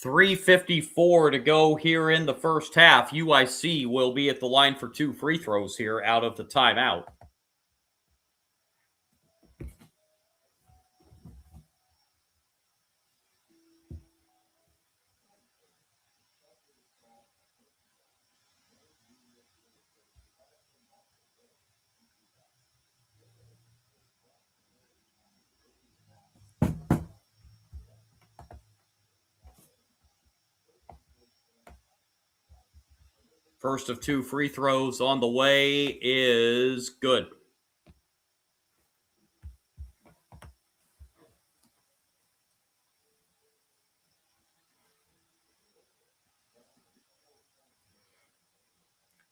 .354 to go here in the first half. UIC will be at the line for 2 free throws here out of the timeout. First of 2 free throws on the way is good.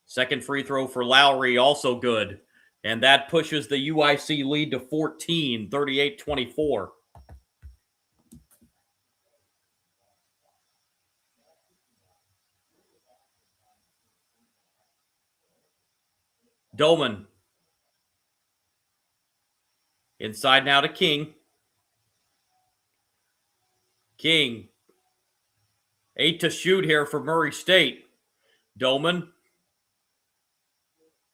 Second free throw for Lowry, also good. And that pushes the UIC lead to 14, 38-24. Doman. Inside now to King. King. 8 to shoot here for Murray State. Doman.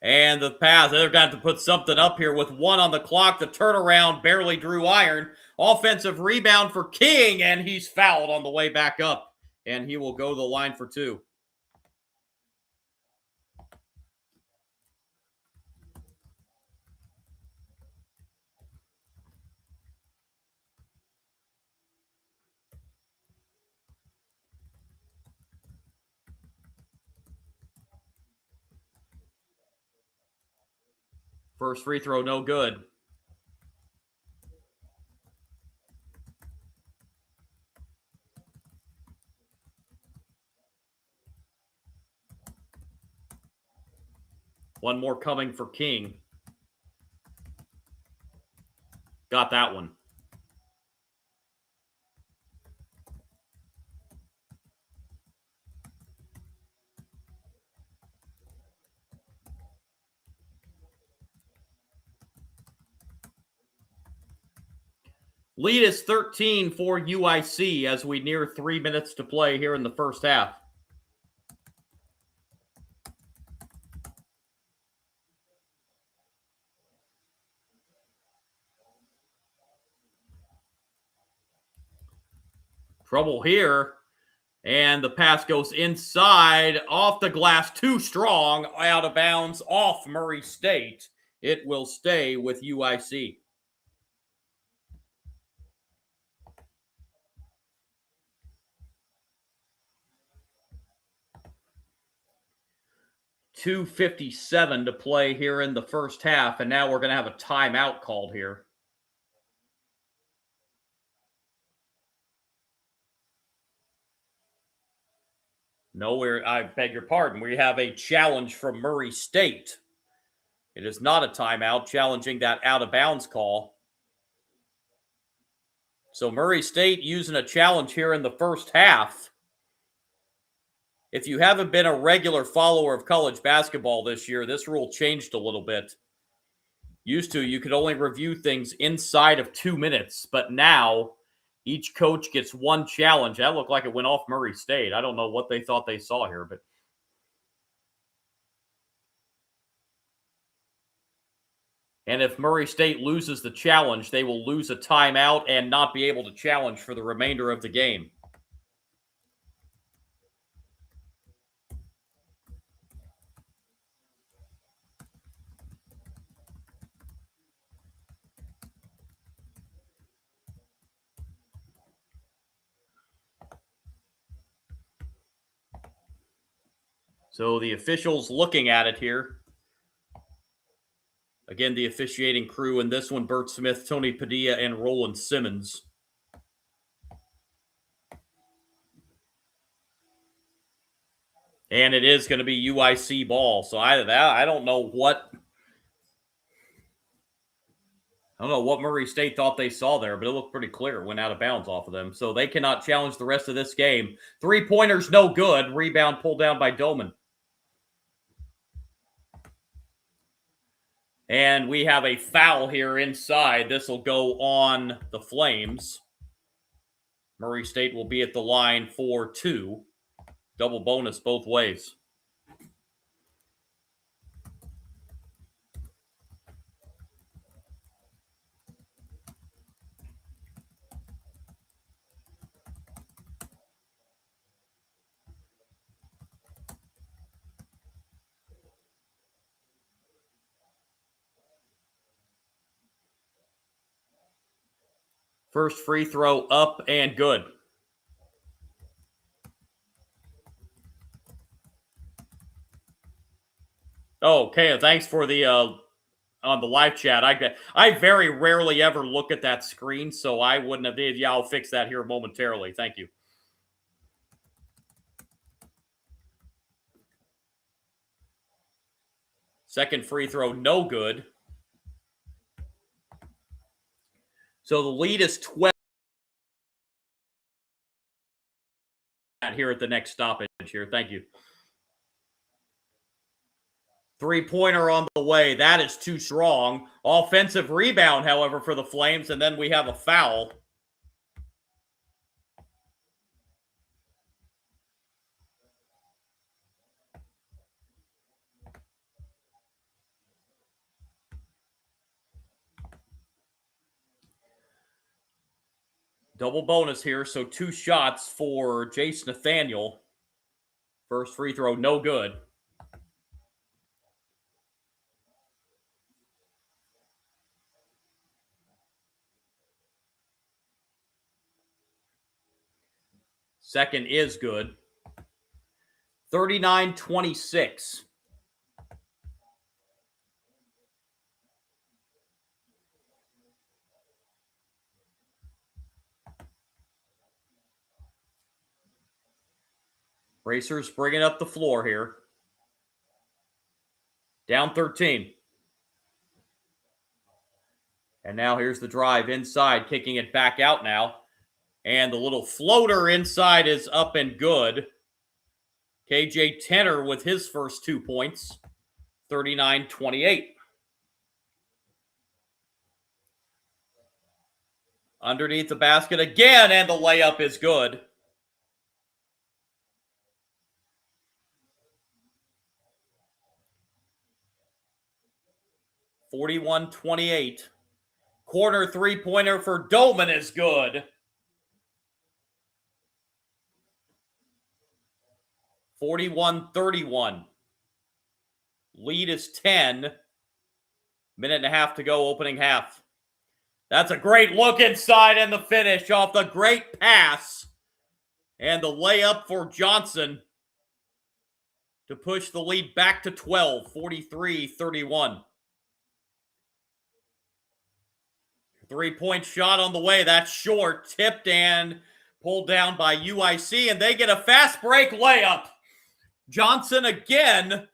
And the pass. They're going to have to put something up here with 1 on the clock. The turnaround barely drew iron. Offensive rebound for King, and he's fouled on the way back up. And he will go to the line for 2. First free throw, no good. One more coming for King. Got that one. Lead is 13 for UIC as we near 3 minutes to play here in the first half. Trouble here. And the pass goes inside, off the glass, too strong, out of bounds, off Murray State. It will stay with UIC. .257 to play here in the first half, and now we're going to have a timeout called here. No, I beg your pardon. We have a challenge from Murray State. It is not a timeout, challenging that out-of-bounds call. So Murray State using a challenge here in the first half. If you haven't been a regular follower of college basketball this year, this rule changed a little bit. Used to, you could only review things inside of 2 minutes, but now each coach gets one challenge. That looked like it went off Murray State. I don't know what they thought they saw here, but and if Murray State loses the challenge, they will lose a timeout and not be able to challenge for the remainder of the game. So the officials looking at it here. Again, the officiating crew in this one, Bert Smith, Tony Padilla, and Roland Simmons. And it is going to be UIC ball. So I don't know what Murray State thought they saw there, but it looked pretty clear. It went out of bounds off of them. So they cannot challenge the rest of this game. 3-pointers, no good. Rebound pulled down by Doman. And we have a foul here inside. This will go on the Flames. Murray State will be at the line for 2. Double bonus both ways. First free throw up and good. Okay, thanks for the on the live chat. I very rarely ever look at that screen, so I wouldn't have. Yeah, I'll fix that here momentarily. Thank you. Second free throw, no good. So the lead is 12 here at the next stoppage here. Thank you. 3-pointer on the way. That is too strong. Offensive rebound, however, for the Flames, and then we have a foul. Double bonus here, so 2 shots for Jace Nathaniel. First free throw, no good. Second is good. 39-26. Racers bringing up the floor here. Down 13. And now here's the drive inside, kicking it back out now. And the little floater inside is up and good. KJ Tenner with his first 2 points. 39-28. Underneath the basket again, and the layup is good. (41-28). Corner 3-pointer for Doman is good. 41-31. Lead is 10. Minute and a half to go, opening half. That's a great look inside, and the finish off the great pass. And the layup for Johnson to push the lead back to 12, 43-31. 3-point shot on the way. That's short, tipped and pulled down by UIC, and they get a fast break layup. Johnson again.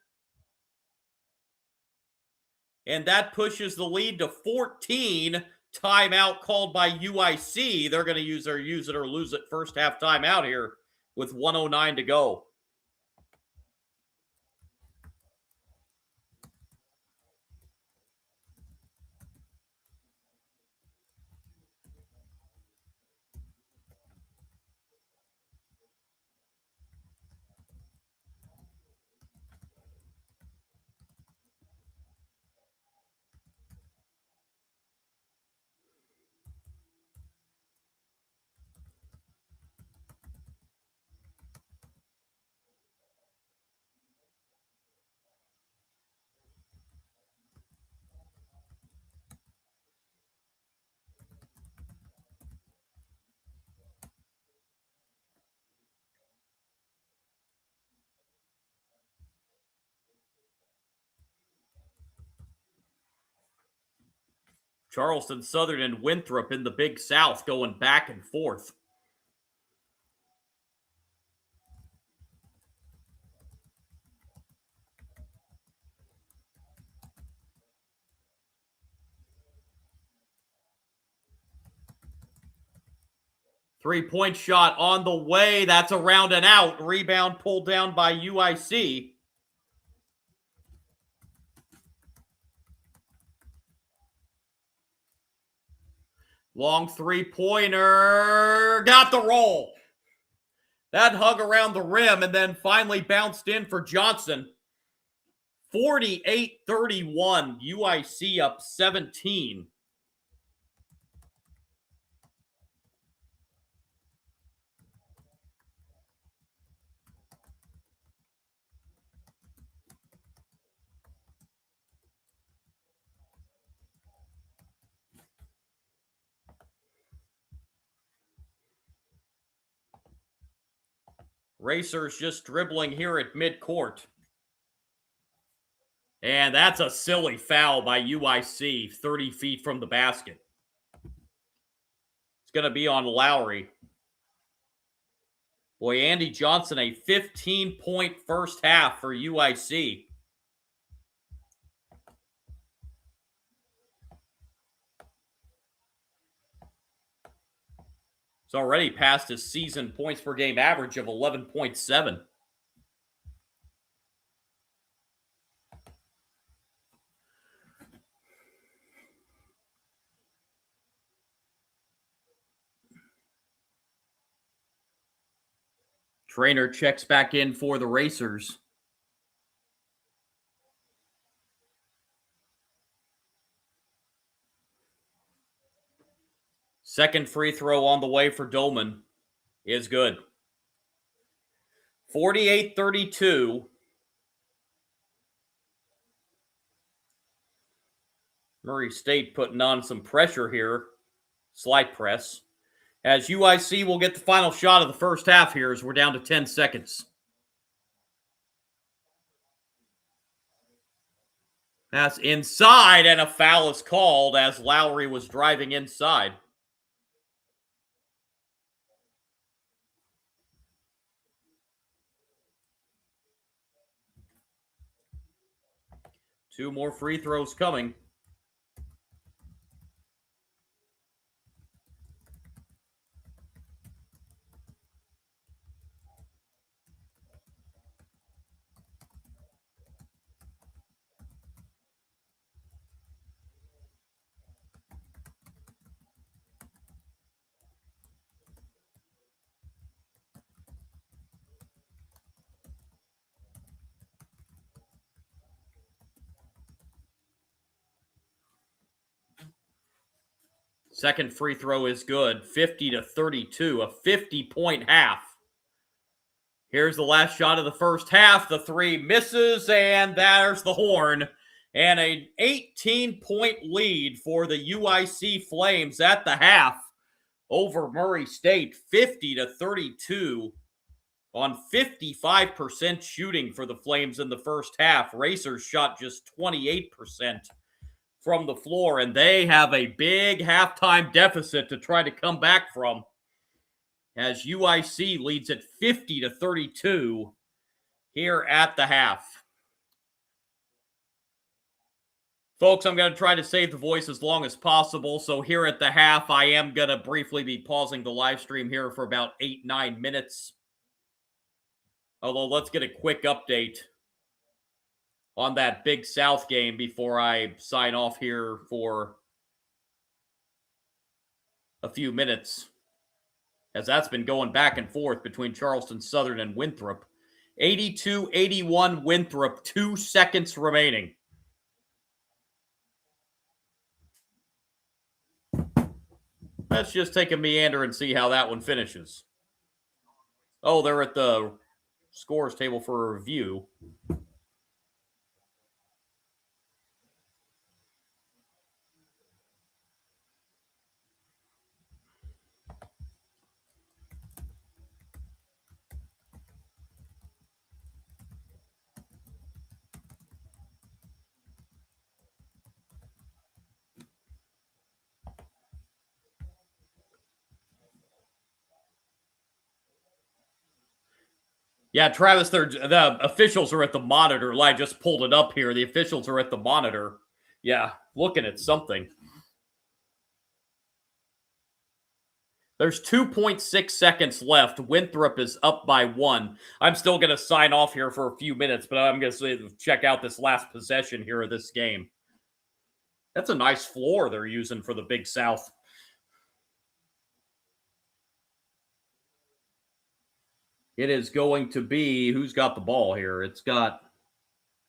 And that pushes the lead to 14. Timeout called by UIC. They're going to use their use it or lose it first half timeout here with 1:09 to go. Charleston Southern and Winthrop in the Big South going back and forth. Three-point shot on the way. That's around and out. Rebound pulled down by UIC. Long three-pointer. Got the roll. That hung around the rim and then finally bounced in for Johnson. 48-31. UIC up 17. Racers just dribbling here at midcourt. And that's a silly foul by UIC, 30 feet from the basket. It's going to be on Lowry. Boy, Andy Johnson, a 15-point first half for UIC. It's already passed his season points per game average of 11.7. Trainer checks back in for the Racers. Second free throw on the way for Dolman is good. 48-32. Murray State putting on some pressure here. Slight press. As UIC will get the final shot of the first half here as we're down to 10 seconds. That's inside, and a foul is called as Lowry was driving inside. Two more free throws coming. Second free throw is good. 50-32, a 50-point half. Here's the last shot of the first half. The three misses, and there's the horn. And an 18-point lead for the UIC Flames at the half over Murray State. 50-32 on 55% shooting for the Flames in the first half. Racers shot just 28% from the floor, and they have a big halftime deficit to try to come back from as UIC leads at 50-32 here at the half. Folks, I'm going to try to save the voice as long as possible. So here at the half, I am going to briefly be pausing the live stream here for about 8-9 minutes. Although, let's get a quick update on that Big South game before I sign off here for a few minutes, as that's been going back and forth between Charleston Southern and Winthrop. 82-81 Winthrop, 2 seconds remaining. Let's just take a meander and see how that one finishes. Oh, they're at the scores table for a review. Yeah, Travis, the officials are at the monitor. I just pulled it up here. The officials are at the monitor. Yeah, looking at something. There's 2.6 seconds left. Winthrop is up by 1. I'm still going to sign off here for a few minutes, but I'm going to check out this last possession here of this game. That's a nice floor they're using for the Big South. It is going to be, who's got the ball here? It's got,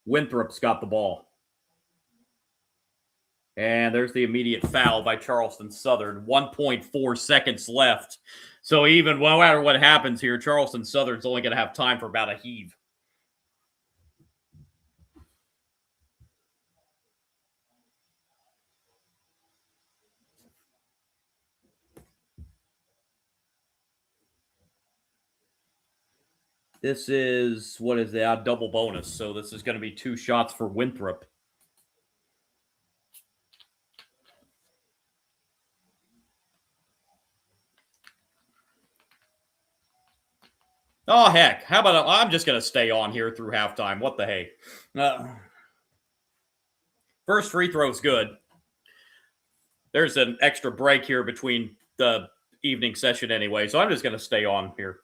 Winthrop's got the ball. And there's the immediate foul by Charleston Southern. 1.4 seconds left. So even no matter what happens here, Charleston Southern's only going to have time for about a heave. This is, what is that? Double bonus. So this is going to be 2 shots for Winthrop. Oh, heck. How about I'm just going to stay on here through halftime. What the hey? First free throw is good. There's an extra break here between the evening session anyway, so I'm just going to stay on here.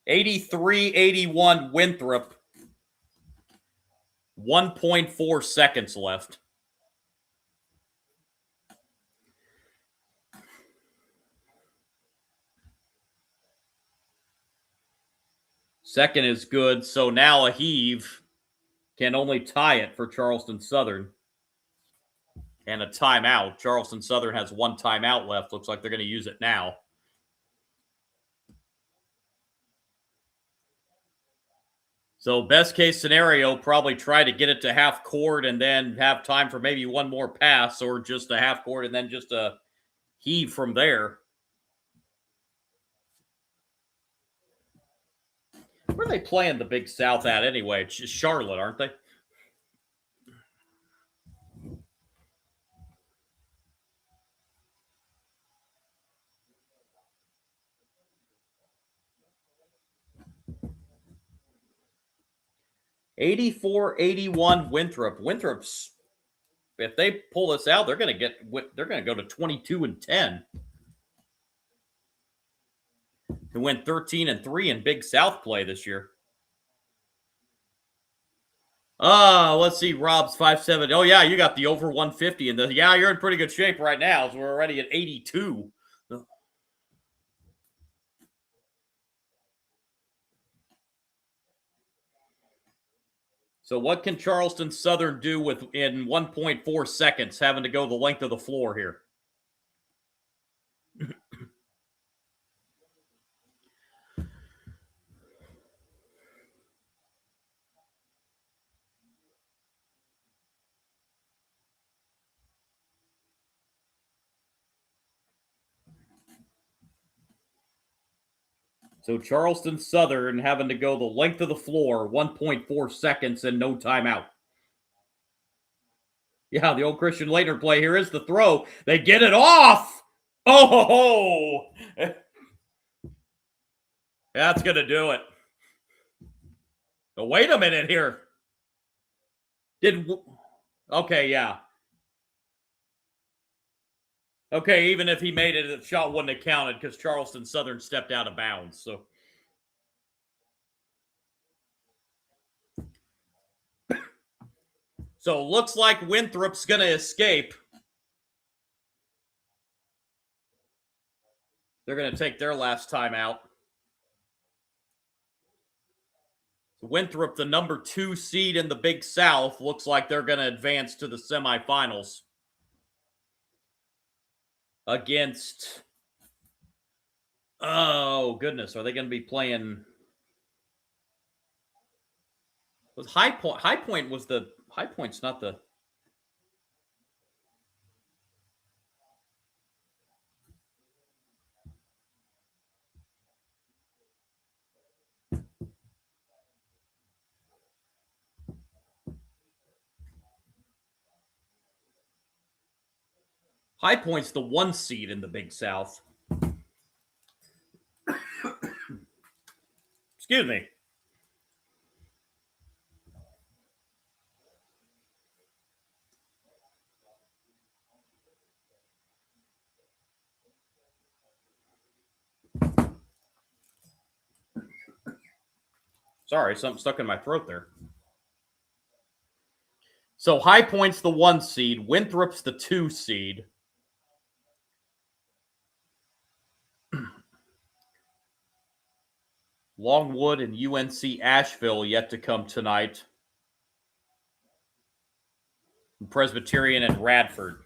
83-81 Winthrop. 1.4 seconds left. Second is good, so now a heave can only tie it for Charleston Southern. And a timeout. Charleston Southern has 1 timeout left. Looks like they're going to use it now. So best case scenario, probably try to get it to half court and then have time for maybe one more pass, or just a half court and then just a heave from there. Where are they playing the Big South at anyway? It's just Charlotte, aren't they? (84-81 Winthrop. Winthrop's, if they pull this out, they're going to go to 22-10. To win 13-3 in Big South play this year. Let's see. Rob's 5'7". Oh, yeah, you got the over 150. And yeah, you're in pretty good shape right now. So we're already at 82. So what can Charleston Southern do in 1.4 seconds, having to go the length of the floor here? So Charleston Southern having to go the length of the floor, 1.4 seconds and no timeout. Yeah, the old Christian Laettner play. Here is the throw. They get it off. Oh, ho, ho. That's going to do it. But wait a minute here. Okay, yeah. Okay, even if he made it, the shot wouldn't have counted because Charleston Southern stepped out of bounds. So looks like Winthrop's going to escape. They're going to take their last time out. Winthrop, the number 2 seed in the Big South, looks like they're going to advance to the semifinals against. Oh goodness, are they going to be playing? Was High Point? High Point was the High Point's not the. High Point's the 1 seed in the Big South. Excuse me. Sorry, something stuck in my throat there. So High Point's the 1 seed. Winthrop's the 2 seed. Longwood and UNC Asheville yet to come tonight. Presbyterian and Radford.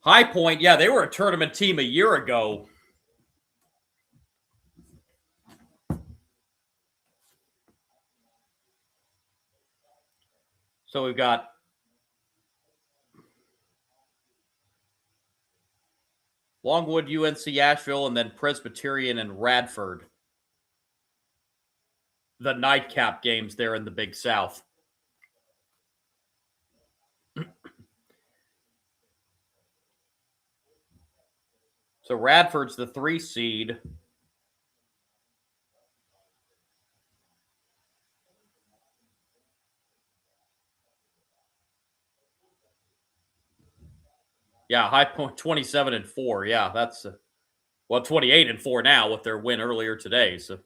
High Point, yeah, they were a tournament team a year ago. So we've got Longwood, UNC Asheville, and then Presbyterian and Radford. The nightcap games there in the Big South. So Radford's the 3 seed. Yeah, High Point 27-4. Yeah, that's 28-4 now with their win earlier today. So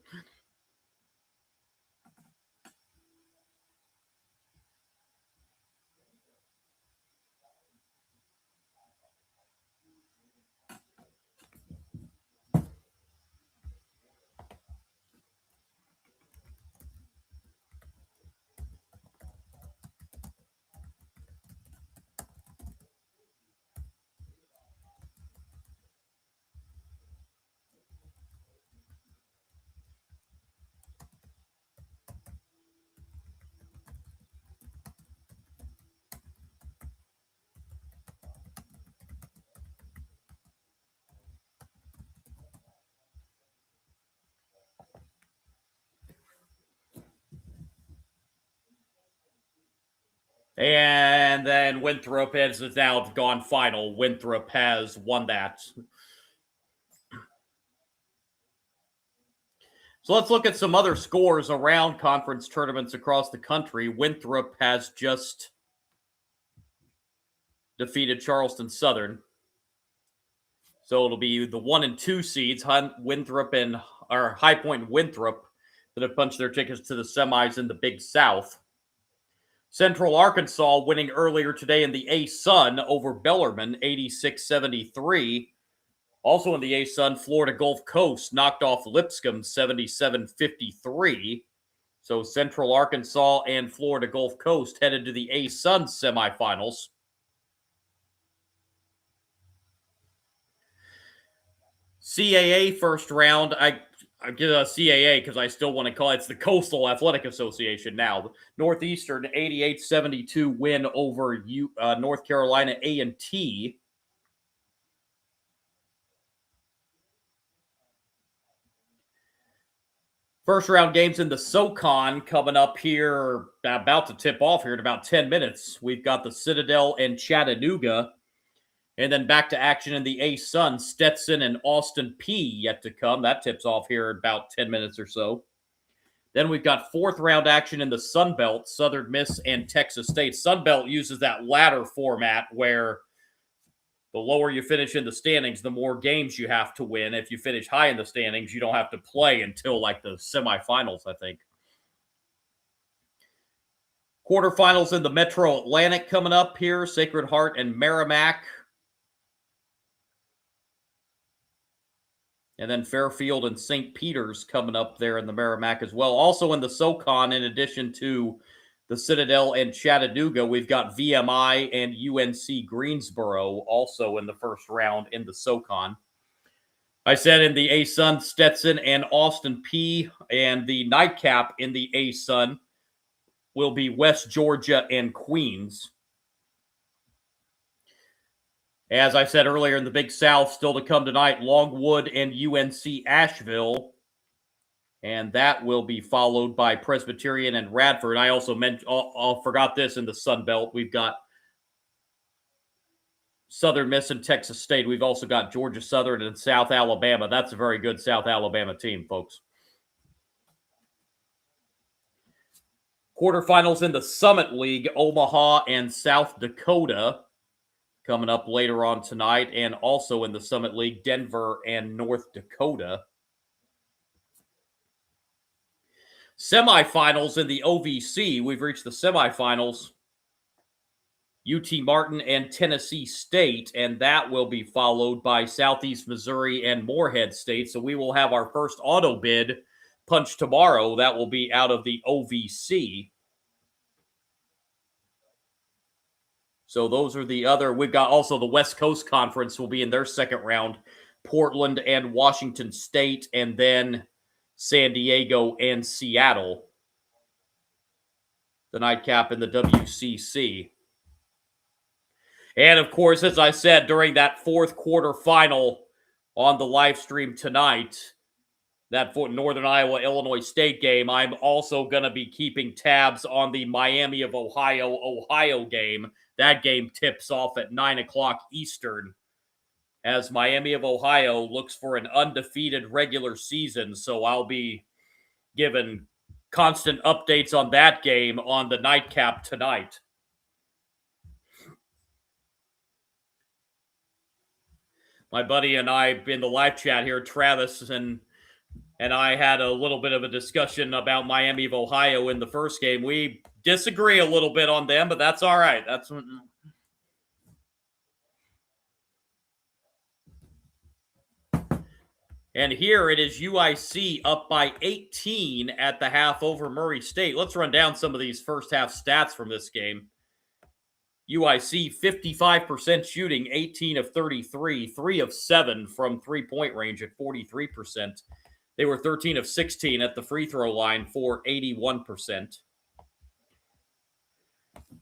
and then Winthrop has now gone final. Winthrop has won that. So let's look at some other scores around conference tournaments across the country. Winthrop has just defeated Charleston Southern. So it'll be the 1 and 2 seeds, Winthrop and High Point and Winthrop, that have punched their tickets to the semis in the Big South. Central Arkansas winning earlier today in the A-Sun over Bellarmine, 86-73. Also in the A-Sun, Florida Gulf Coast knocked off Lipscomb, 77-53. So Central Arkansas and Florida Gulf Coast headed to the A-Sun semifinals. CAA first round, I give a CAA because I still want to call it. It's the Coastal Athletic Association now. Northeastern 88-72 win over North Carolina A&T. First round games in the SoCon coming up here, about to tip off here in about 10 minutes. We've got the Citadel and Chattanooga. And then back to action in the A-Sun, Stetson and Austin Peay yet to come. That tips off here in about 10 minutes or so. Then we've got fourth round action in the Sun Belt, Southern Miss and Texas State. Sun Belt uses that ladder format where the lower you finish in the standings, the more games you have to win. If you finish high in the standings, you don't have to play until like the semifinals, I think. Quarterfinals in the Metro Atlantic coming up here, Sacred Heart and Merrimack. And then Fairfield and St. Peter's coming up there in the Merrimack as well. Also in the SoCon, in addition to the Citadel and Chattanooga, we've got VMI and UNC Greensboro also in the first round in the SoCon. I said in the A-Sun, Stetson and Austin Peay, and the nightcap in the A-Sun will be West Georgia and Queens. As I said earlier, in the Big South, still to come tonight, Longwood and UNC Asheville. And that will be followed by Presbyterian and Radford. I also forgot this in the Sun Belt. We've got Southern Miss and Texas State. We've also got Georgia Southern and South Alabama. That's a very good South Alabama team, folks. Quarterfinals in the Summit League, Omaha and South Dakota coming up later on tonight, and also in the Summit League, Denver and North Dakota. Semifinals in the OVC, we've reached the semifinals. UT Martin and Tennessee State, and that will be followed by Southeast Missouri and Morehead State. So we will have our first auto bid punch tomorrow. That will be out of the OVC. So those are the other. We've got also the West Coast Conference will be in their second round. Portland and Washington State, and then San Diego and Seattle. The nightcap in the WCC. And of course, as I said, during that fourth quarter final on the live stream tonight, that Northern Iowa-Illinois State game, I'm also going to be keeping tabs on the Miami of Ohio game. That game tips off at 9 o'clock Eastern, as Miami of Ohio looks for an undefeated regular season. So I'll be giving constant updates on that game on the nightcap tonight. My buddy and I in the live chat here, Travis and I had a little bit of a discussion about Miami of Ohio in the first game. We disagree a little bit on them, but that's all right. And here it is UIC up by 18 at the half over Murray State. Let's run down some of these first half stats from this game. UIC 55% shooting, 18 of 33, 3 of 7 from three-point range at 43%. They were 13 of 16 at the free throw line for 81%.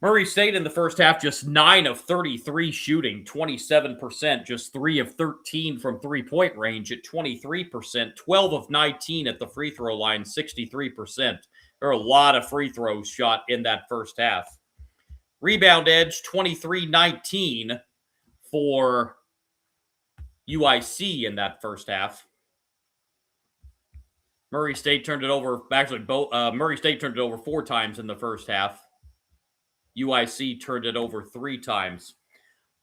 Murray State in the first half, just 9 of 33 shooting, 27%, just 3 of 13 from three-point range at 23%, 12 of 19 at the free throw line, 63%. There are a lot of free throws shot in that first half. Rebound edge, 23-19 for UIC in that first half. Murray State turned it over, Murray State turned it over 4 times in the first half. UIC turned it over 3 times.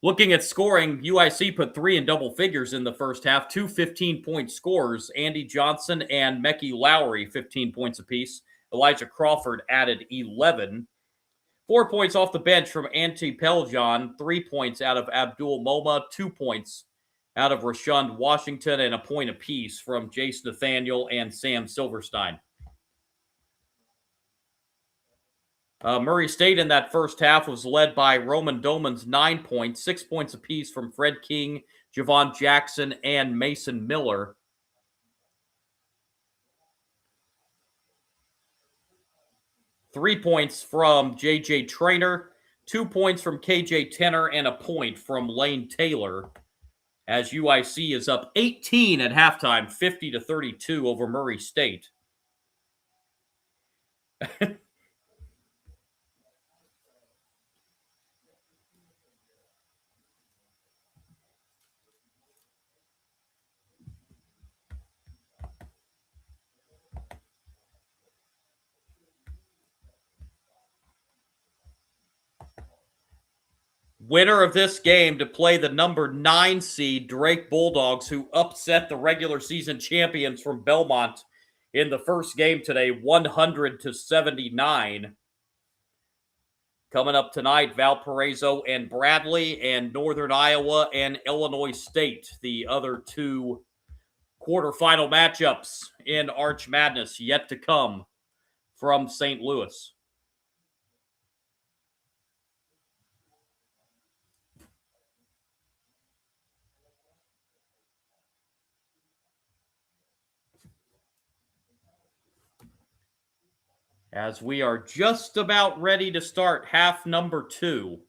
Looking at scoring, UIC put 3 in double figures in the first half, 2 15-point scorers, Andy Johnson and Mecky Lowry, 15 points apiece. Elijah Crawford added 11. 4 points off the bench from Ante Peljan, 3 points out of Abdul Moma, 2 points out of Rashund Washington, and a point apiece from Jace Nathaniel and Sam Silverstein. Murray State in that first half was led by Roman Doman's 9 points, 6 points apiece from Fred King, Javon Jackson, and Mason Miller. Three points from J.J. Traynor, 2 points from K.J. Tenner, and a point from Lane Taylor, as UIC is up 18 at halftime, 50-32 over Murray State. winner of this game to play the number 9 seed Drake Bulldogs, who upset the regular season champions from Belmont in the first game today, 100-79. Coming up tonight, Valparaiso and Bradley, and Northern Iowa and Illinois State, the other two quarterfinal matchups in Arch Madness yet to come from St. Louis. As we are just about ready to start half number 2.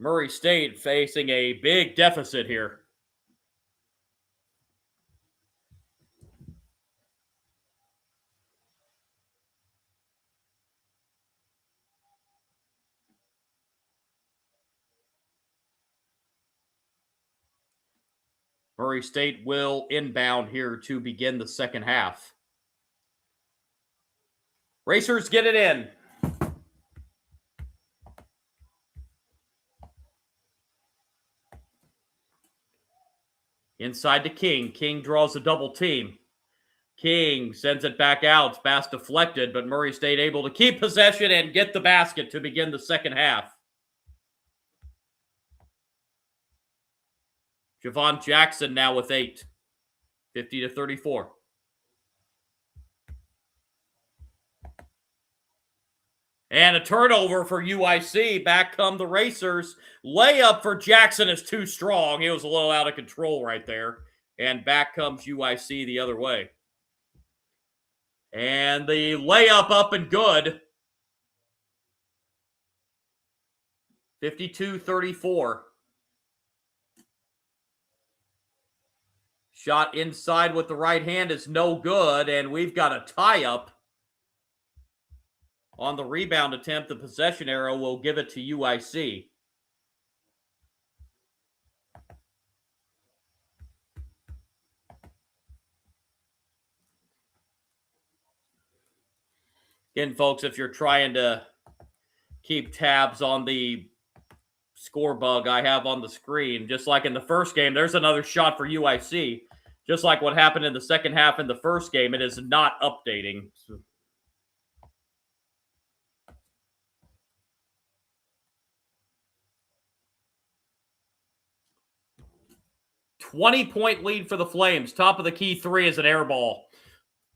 Murray State facing a big deficit here. Murray State will inbound here to begin the second half. Racers get it in. Inside to King. King draws a double team. King sends it back out. Pass deflected, but Murray State able to keep possession and get the basket to begin the second half. Javon Jackson now with 8. 50-34. And a turnover for UIC. Back come the Racers. Layup for Jackson is too strong. He was a little out of control right there. And back comes UIC the other way. And the layup up and good. 52-34. Shot inside with the right hand is no good, and we've got a tie-up. On the rebound attempt, the possession arrow will give it to UIC. Again, folks, if you're trying to keep tabs on the score bug I have on the screen, just like in the first game, there's another shot for UIC. Just like what happened in the second half in the first game, it is not updating. 20-point lead for the Flames. Top of the key 3 is an air ball.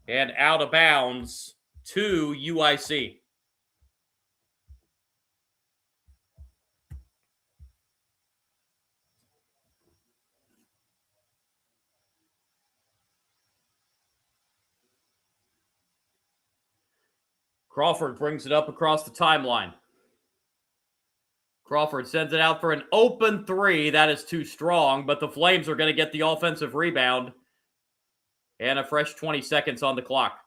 And out of bounds to UIC. Crawford brings it up across the timeline. Crawford sends it out for an open 3. That is too strong, but the Flames are going to get the offensive rebound. And a fresh 20 seconds on the clock.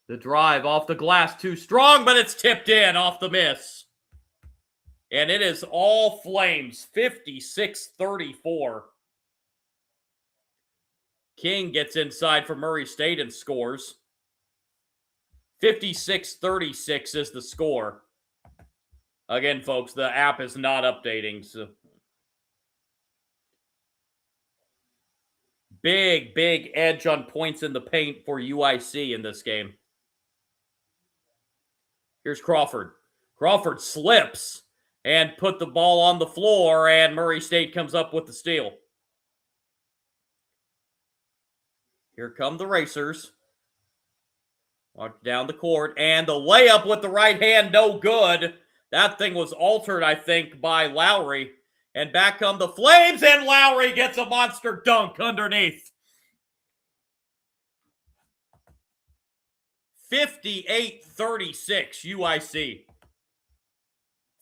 The drive off the glass, too strong, but it's tipped in off the miss. And it is all Flames, 56-34. King gets inside for Murray State and scores. 56-36 is the score. Again, folks, the app is not updating. So big edge on points in the paint for UIC in this game. Here's Crawford. Crawford slips and put the ball on the floor, and Murray State comes up with the steal. Here come the Racers. Walk down the court, and the layup with the right hand, no good. That thing was altered, I think, by Lowry. And back come the Flames, and Lowry gets a monster dunk underneath. 58-36, UIC.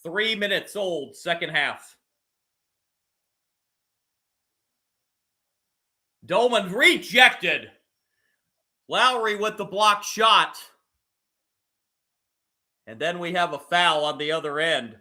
3 minutes old, second half. Dolman rejected. Lowry with the block shot. And then we have a foul on the other end.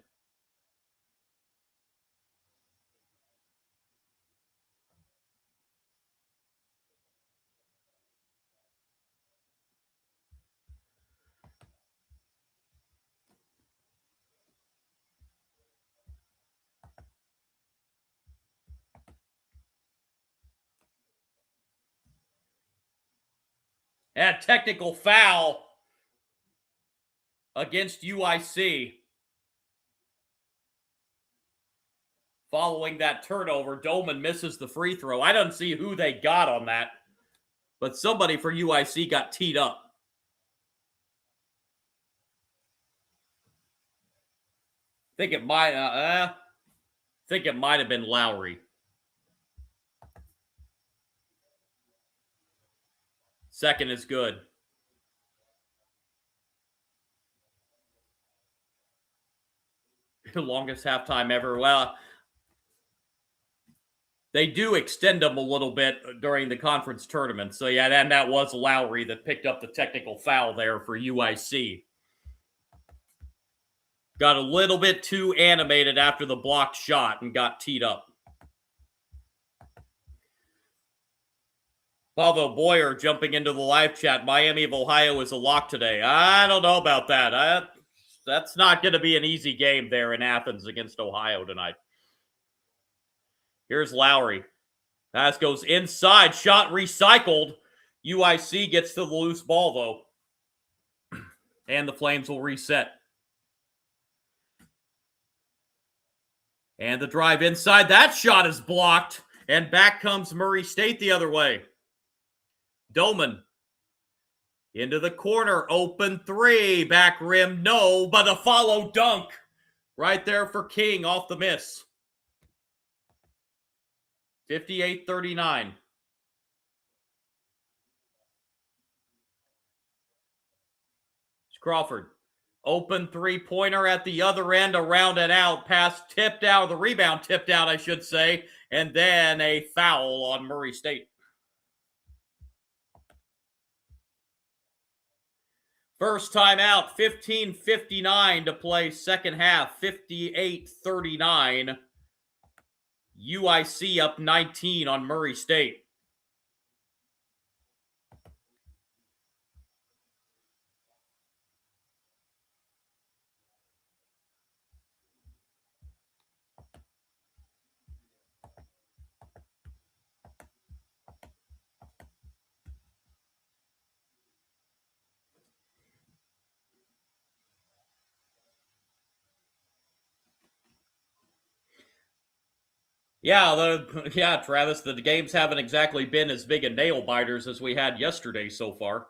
And a technical foul against UIC. Following that turnover, Doman misses the free throw. I don't see who they got on that, but somebody for UIC got teed up. I think it might have been Lowry. Second is good. Longest halftime ever. Well, they do extend them a little bit during the conference tournament. So, yeah, and that was Lowry that picked up the technical foul there for UIC. Got a little bit too animated after the blocked shot and got teed up. Pavel Boyer jumping into the live chat. Miami of Ohio is a lock today. I don't know about that. That's not going to be an easy game there in Athens against Ohio tonight. Here's Lowry. Pass goes inside. Shot recycled. UIC gets to the loose ball, though. And the Flames will reset. And the drive inside. That shot is blocked. And back comes Murray State the other way. Doman. Into the corner. Open three. Back rim. No. But a follow dunk. Right there for King off the miss. 58-39. Crawford. Open three-pointer at the other end, around and out. Pass tipped out, the rebound tipped out, I should say. And then a foul on Murray State. First timeout, 15:59 to play second half, 58-39. UIC up 19 on Murray State. Yeah, Travis, the games haven't exactly been as big a nail biters as we had yesterday so far.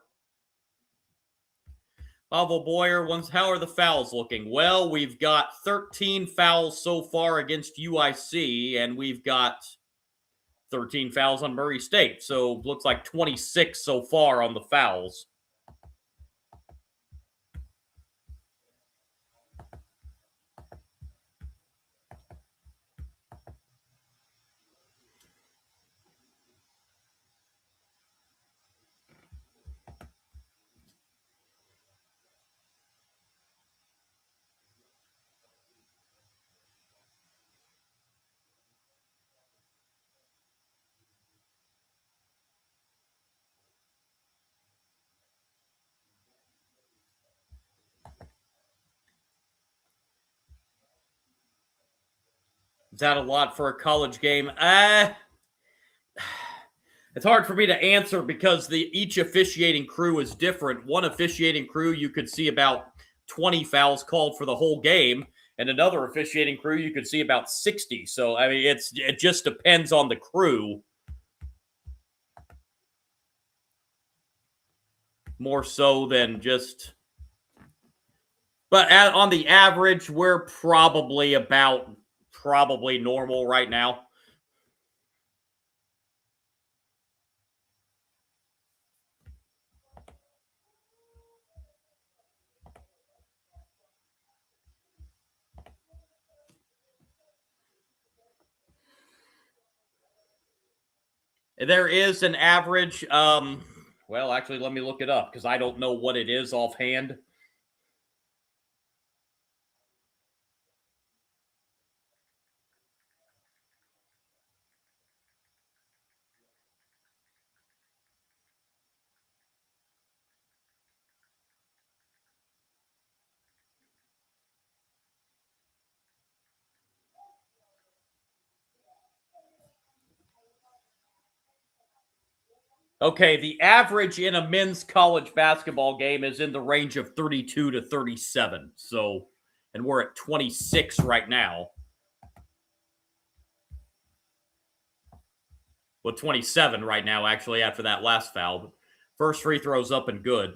Pavel Boyer, how are the fouls looking? Well, we've got 13 fouls so far against UIC, and we've got 13 fouls on Murray State. So looks like 26 so far on the fouls. Is that a lot for a college game? It's hard for me to answer because each officiating crew is different. One officiating crew, you could see about 20 fouls called for the whole game, and another officiating crew, you could see about 60. So, I mean, it just depends on the crew. More so than just... But on the average, we're probably normal right now. There is an average. Well, actually, let me look it up because I don't know what it is offhand. Okay, the average in a men's college basketball game is in the range of 32 to 37. So, and we're at 26 right now. Well, 27 right now, actually, after that last foul. First free throw's up and good.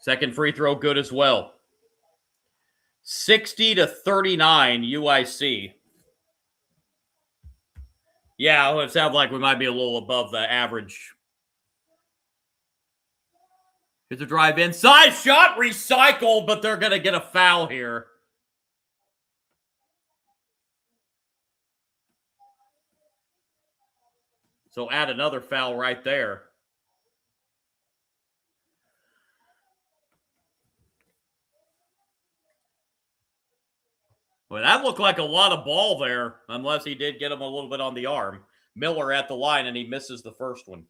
Second free throw good as well. 60 to 39 UIC. Yeah, it sounds like we might be a little above the average. Here's a drive inside. Shot recycled, but they're going to get a foul here. So add another foul right there. Well, that looked like a lot of ball there, unless he did get him a little bit on the arm. Miller at the line, and he misses the first one.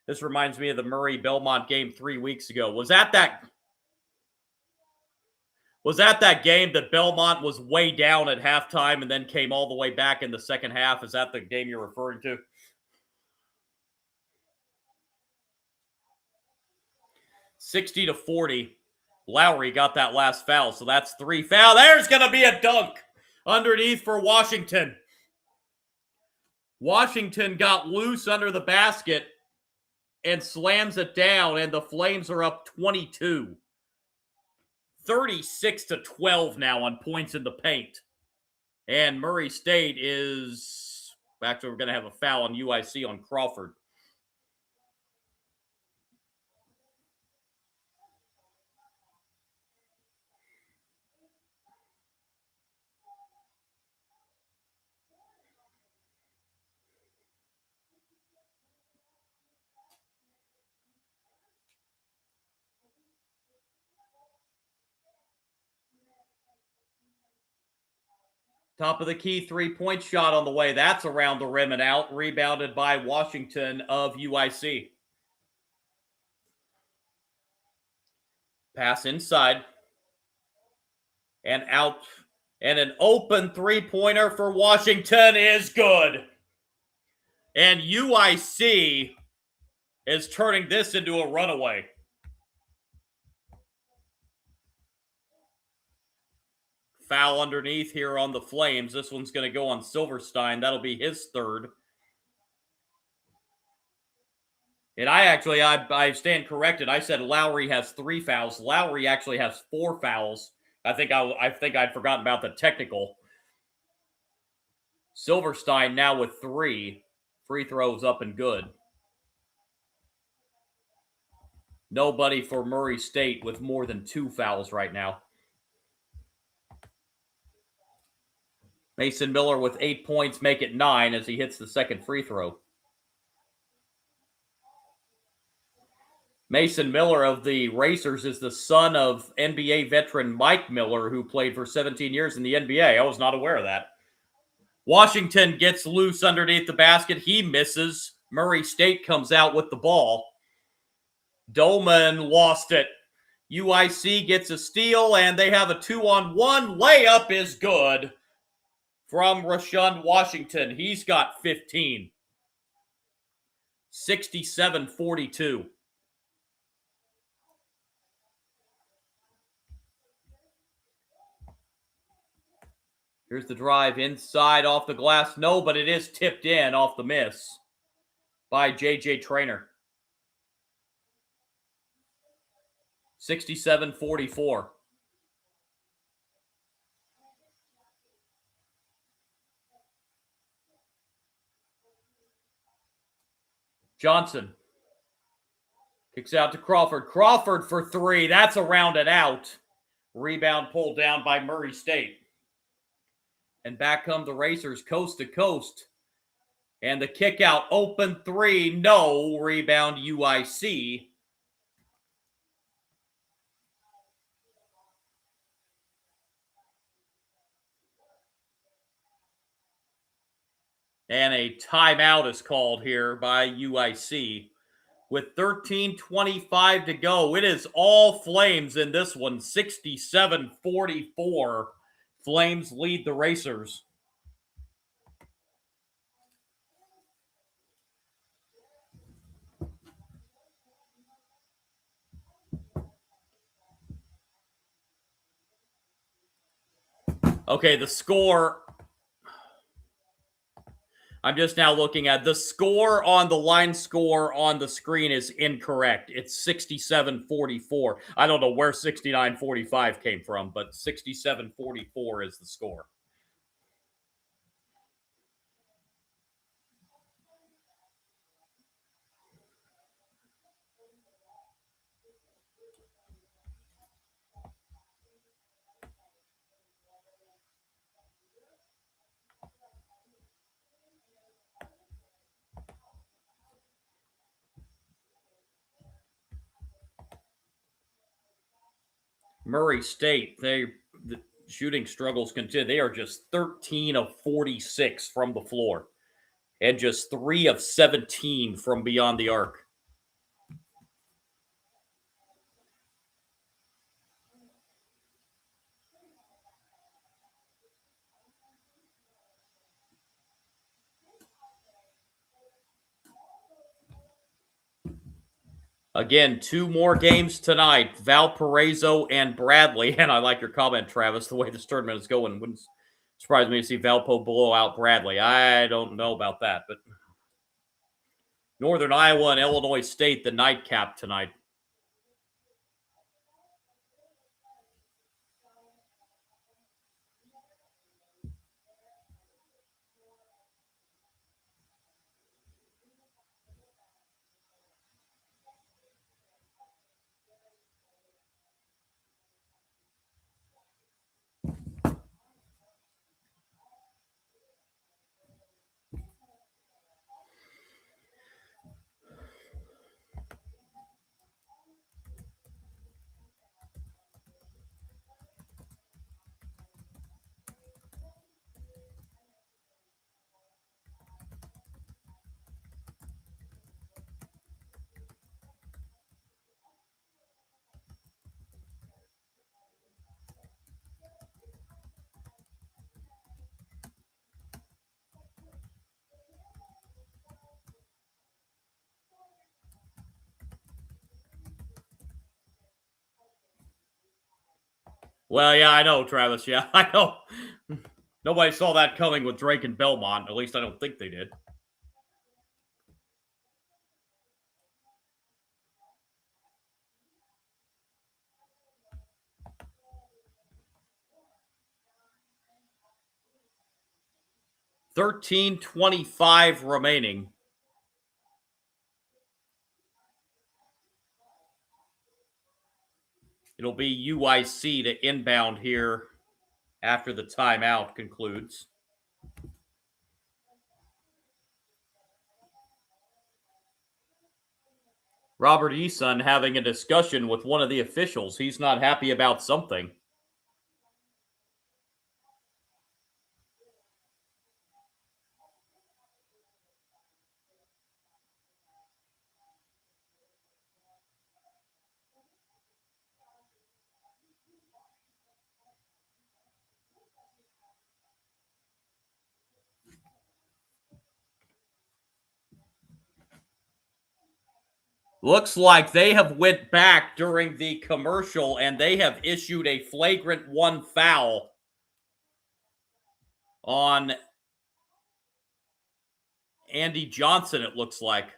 This reminds me of the Murray-Belmont game 3 weeks ago. Was that game that Belmont was way down at halftime and then came all the way back in the second half? Is that the game you're referring to? $60 to 40. Lowry got that last foul, so that's 3 foul. There's going to be a dunk underneath for Washington. Washington got loose under the basket and slams it down, and the Flames are up 22. 36 to 12 now on points in the paint. And Murray State is... Actually, we're going to have a foul on UIC on Crawford. Top of the key three-point shot on the way. That's around the rim and out. Rebounded by Washington of UIC. Pass inside. And out. And an open three-pointer for Washington is good. And UIC is turning this into a runaway. Foul underneath here on the Flames. This one's going to go on Silverstein. That'll be his third. And I stand corrected. I said Lowry has 3 fouls. Lowry actually has 4 fouls. I think I'd forgotten about the technical. Silverstein now with 3. Free throws up and good. Nobody for Murray State with more than 2 fouls right now. Mason Miller with 8 points, make it 9 as he hits the second free throw. Mason Miller of the Racers is the son of NBA veteran Mike Miller, who played for 17 years in the NBA. I was not aware of that. Washington gets loose underneath the basket. He misses. Murray State comes out with the ball. Dolman lost it. UIC gets a steal, and they have a 2-on-1. Layup is good from Rashawn Washington. He's got 15. 67-42. Here's the drive inside off the glass. No, but it is tipped in off the miss by J.J. Traynor. 67-44. Johnson kicks out to Crawford. Crawford for 3. That's a rounded out. Rebound pulled down by Murray State. And back come the Racers coast to coast. And the kick out, open 3. No. Rebound UIC. And a timeout is called here by UIC. with 13:25 to go. It is all Flames in this one, 67-44. Flames lead the Racers. Okay, the score. I'm just now looking at the score on the line score on the screen is incorrect. It's 67-44. I don't know where 69-45 came from, but 67-44 is the score. Murray State, the shooting struggles continue. They are just 13 of 46 from the floor and just 3 of 17 from beyond the arc. Again, 2 more games tonight. Valparaiso and Bradley. And I like your comment, Travis, the way this tournament is going. Wouldn't surprise me to see Valpo blow out Bradley. I don't know about that, but Northern Iowa and Illinois State, the nightcap tonight. Well, yeah, I know, Travis. Yeah, I know. Nobody saw that coming with Drake and Belmont. At least I don't think they did. $13:25 remaining. It'll be UIC to inbound here after the timeout concludes. Robert Eason having a discussion with one of the officials. He's not happy about something. Looks like they have went back during the commercial and they have issued a flagrant 1 foul on Andy Johnson, it looks like.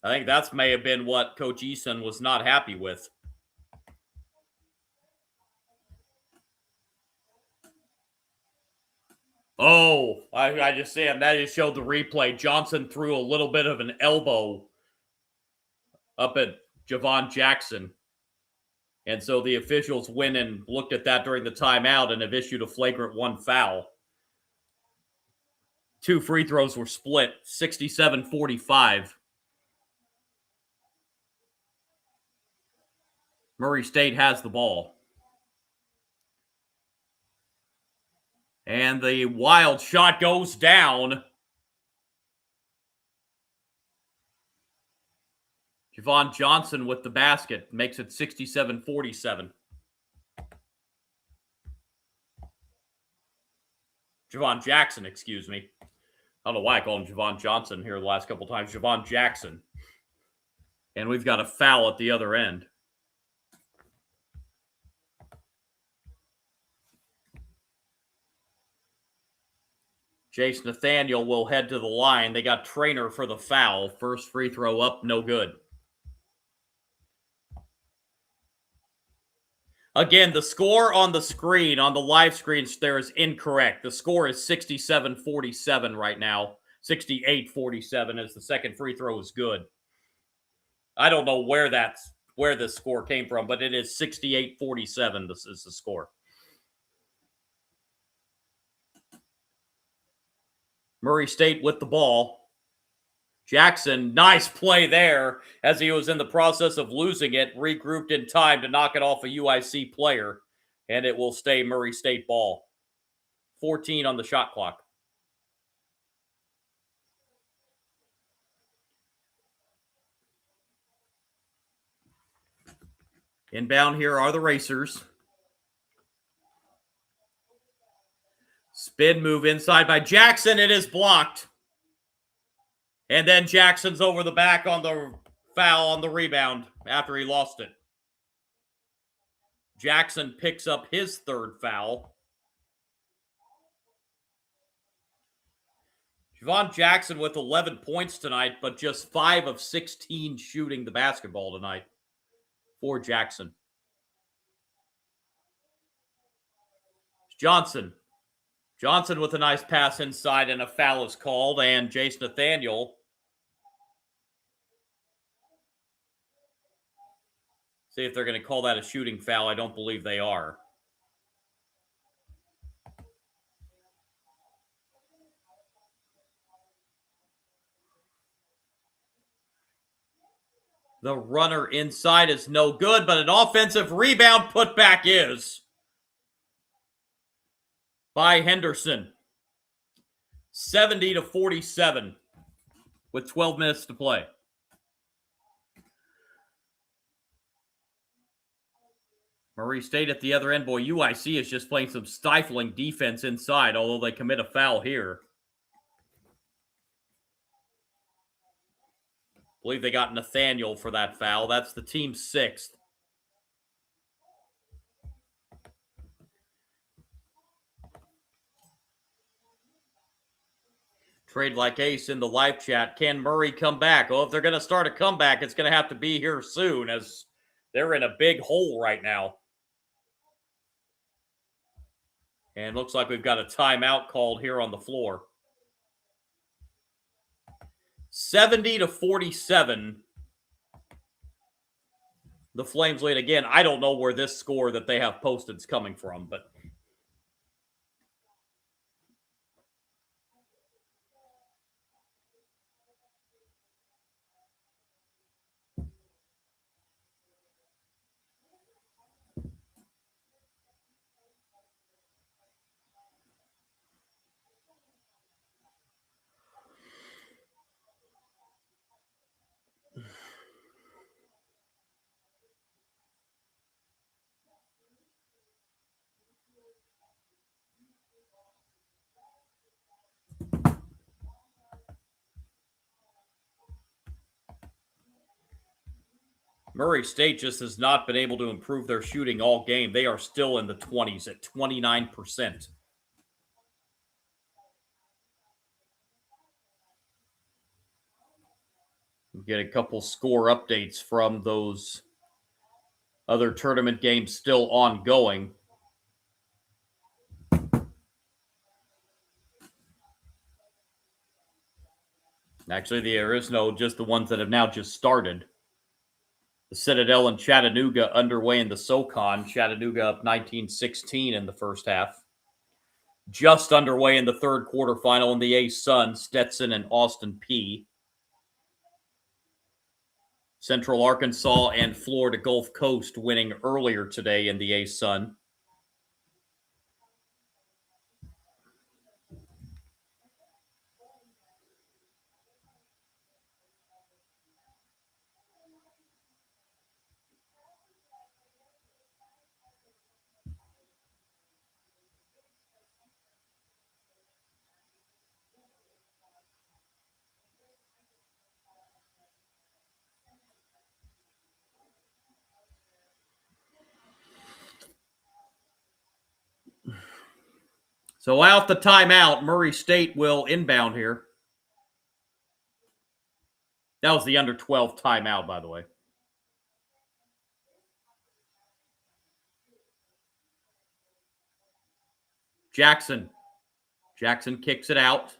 I think that may have been what Coach Eason was not happy with. Oh, I just see him. That just showed the replay. Johnson threw a little bit of an elbow up at Javon Jackson. And so the officials went and looked at that during the timeout and have issued a flagrant 1 foul. 2 free throws were split, 67-45. Murray State has the ball. And the wild shot goes down. Javon Johnson with the basket makes it 67-47. Javon Jackson, excuse me. I don't know why I called him Javon Johnson here the last couple times. Javon Jackson. And we've got a foul at the other end. Jace Nathaniel will head to the line. They got Trainer for the foul. First free throw up, no good. Again, the score on the screen, on the live screens there, is incorrect. The score is 67-47 right now. 68-47 as the second free throw is good. I don't know where this score came from, but it is 68-47. This is the score. Murray State with the ball. Jackson, nice play there as he was in the process of losing it, regrouped in time to knock it off a UIC player, and it will stay Murray State ball. 14 on the shot clock. Inbound here are the Racers. Spin move inside by Jackson. It is blocked. And then Jackson's over the back on the foul on the rebound after he lost it. Jackson picks up his third foul. Javon Jackson with 11 points tonight, but just 5 of 16 shooting the basketball tonight for Jackson. Johnson with a nice pass inside, and a foul is called, and Jace Nathaniel. See if they're going to call that a shooting foul. I don't believe they are. The runner inside is no good, but an offensive rebound putback is by Henderson. 70-47 with 12 minutes to play. Murray State at the other end. Boy, UIC is just playing some stifling defense inside, although they commit a foul here. I believe they got Nathaniel for that foul. That's the team's 6th. Trade like ace in the live chat. Can Murray come back? Well, if they're going to start a comeback, it's going to have to be here soon, as they're in a big hole right now. And looks like we've got a timeout called here on the floor. 70-47. The Flames lead again. I don't know where this score that they have posted is coming from, but Murray State just has not been able to improve their shooting all game. They are still in the 20s at 29%. We get a couple score updates from those other tournament games still ongoing. Actually, there is no, just the ones that have now just started. The Citadel and Chattanooga underway in the SoCon. Chattanooga up 19-16 in the first half. Just underway in the third quarterfinal in the A-Sun, Stetson and Austin P. Central Arkansas and Florida Gulf Coast winning earlier today in the A-Sun. So out the timeout, Murray State will inbound here. That was the under 12 timeout, by the way. Jackson. Jackson kicks it out.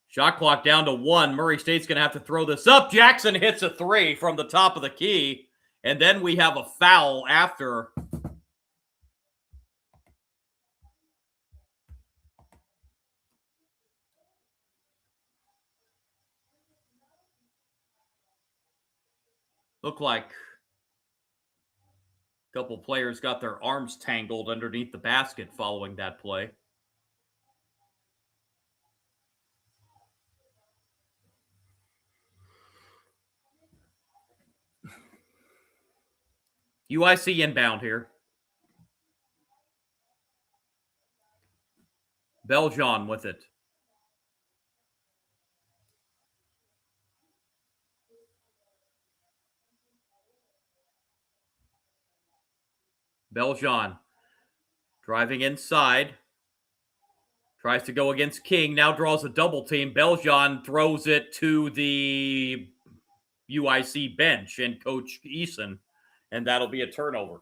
Shot clock down to 1. Murray State's going to have to throw this up. Jackson hits a 3 from the top of the key. And then we have a foul after. Looked like a couple players got their arms tangled underneath the basket following that play. UIC inbound here. Beljean with it. Beljean driving inside. Tries to go against King. Now draws a double team. Beljean throws it to the UIC bench and Coach Eason. And that'll be a turnover.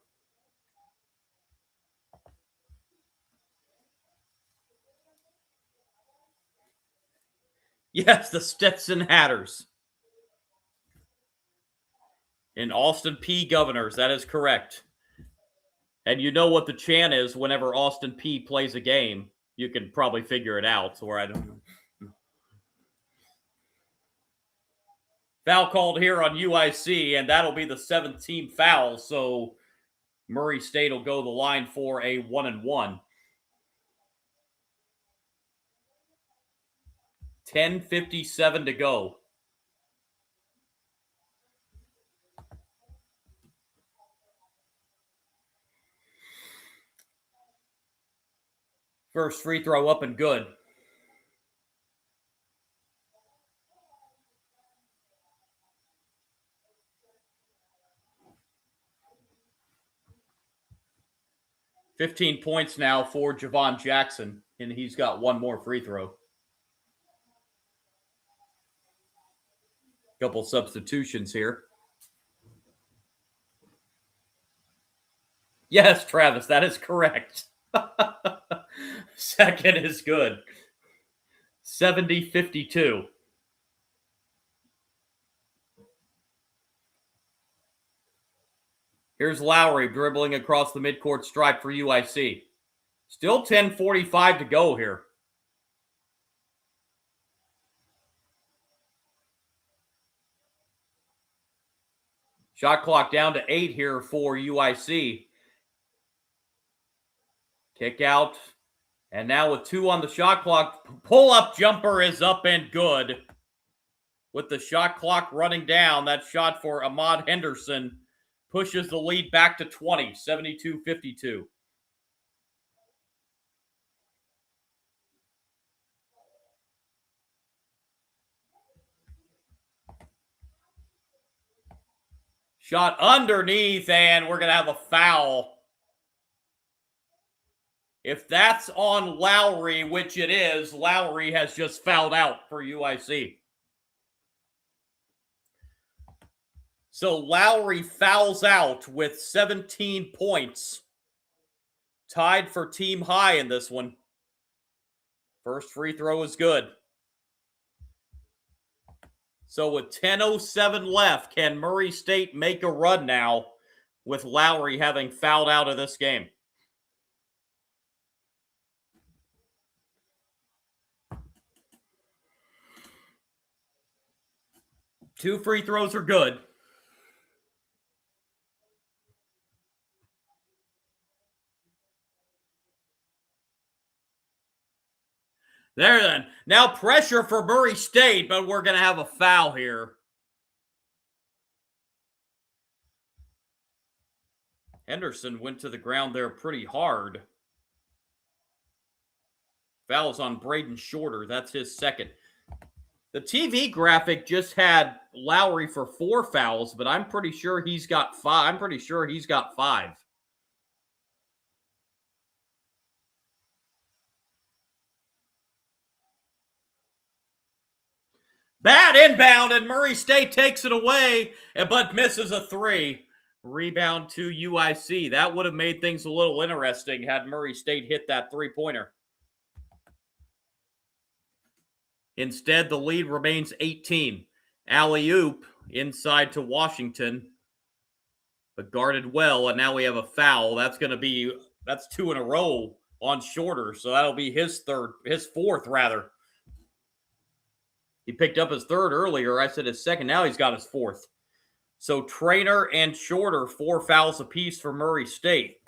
Yes, the Stetson Hatters. In Austin P. Governors, that is correct. And you know what the chant is whenever Austin P plays a game. You can probably figure it out. So I don't know. Foul called here on UIC, and that'll be the 7th team foul. So Murray State will go the line for a 1-and-1. 10:57 to go. First free throw up and good. $15 now for Javon Jackson, and he's got one more free throw. Couple substitutions here. Yes, Travis, that is correct. Second is good. 70-52. Here's Lowry dribbling across the midcourt stripe for UIC. Still 10:45 to go here. Shot clock down to 8 here for UIC. Kick out. And now with 2 on the shot clock, pull-up jumper is up and good. With the shot clock running down, that shot for Ahmad Henderson pushes the lead back to 20, 72-52. Shot underneath, and we're going to have a foul. If that's on Lowry, which it is, Lowry has just fouled out for UIC. So Lowry fouls out with 17 points. Tied for team high in this one. First free throw is good. So with 10:07 left, can Murray State make a run now with Lowry having fouled out of this game? Two free throws are good. There then. Now pressure for Murray State, but we're going to have a foul here. Henderson went to the ground there pretty hard. Foul's on Braden Shorter. That's his second. The TV graphic just had Lowry for 4 fouls, but I'm pretty sure he's got 5. I'm pretty sure he's got 5. Bad inbound, and Murray State takes it away, but misses a three. Rebound to UIC. That would have made things a little interesting had Murray State hit that three-pointer. Instead, the lead remains 18. Alley-oop inside to Washington, but guarded well, and now we have a foul. That's two in a row on Shorter, so that'll be his fourth rather. He picked up his third earlier. I said his second. Now he's got his fourth. So Trainer and Shorter, 4 fouls apiece for Murray State.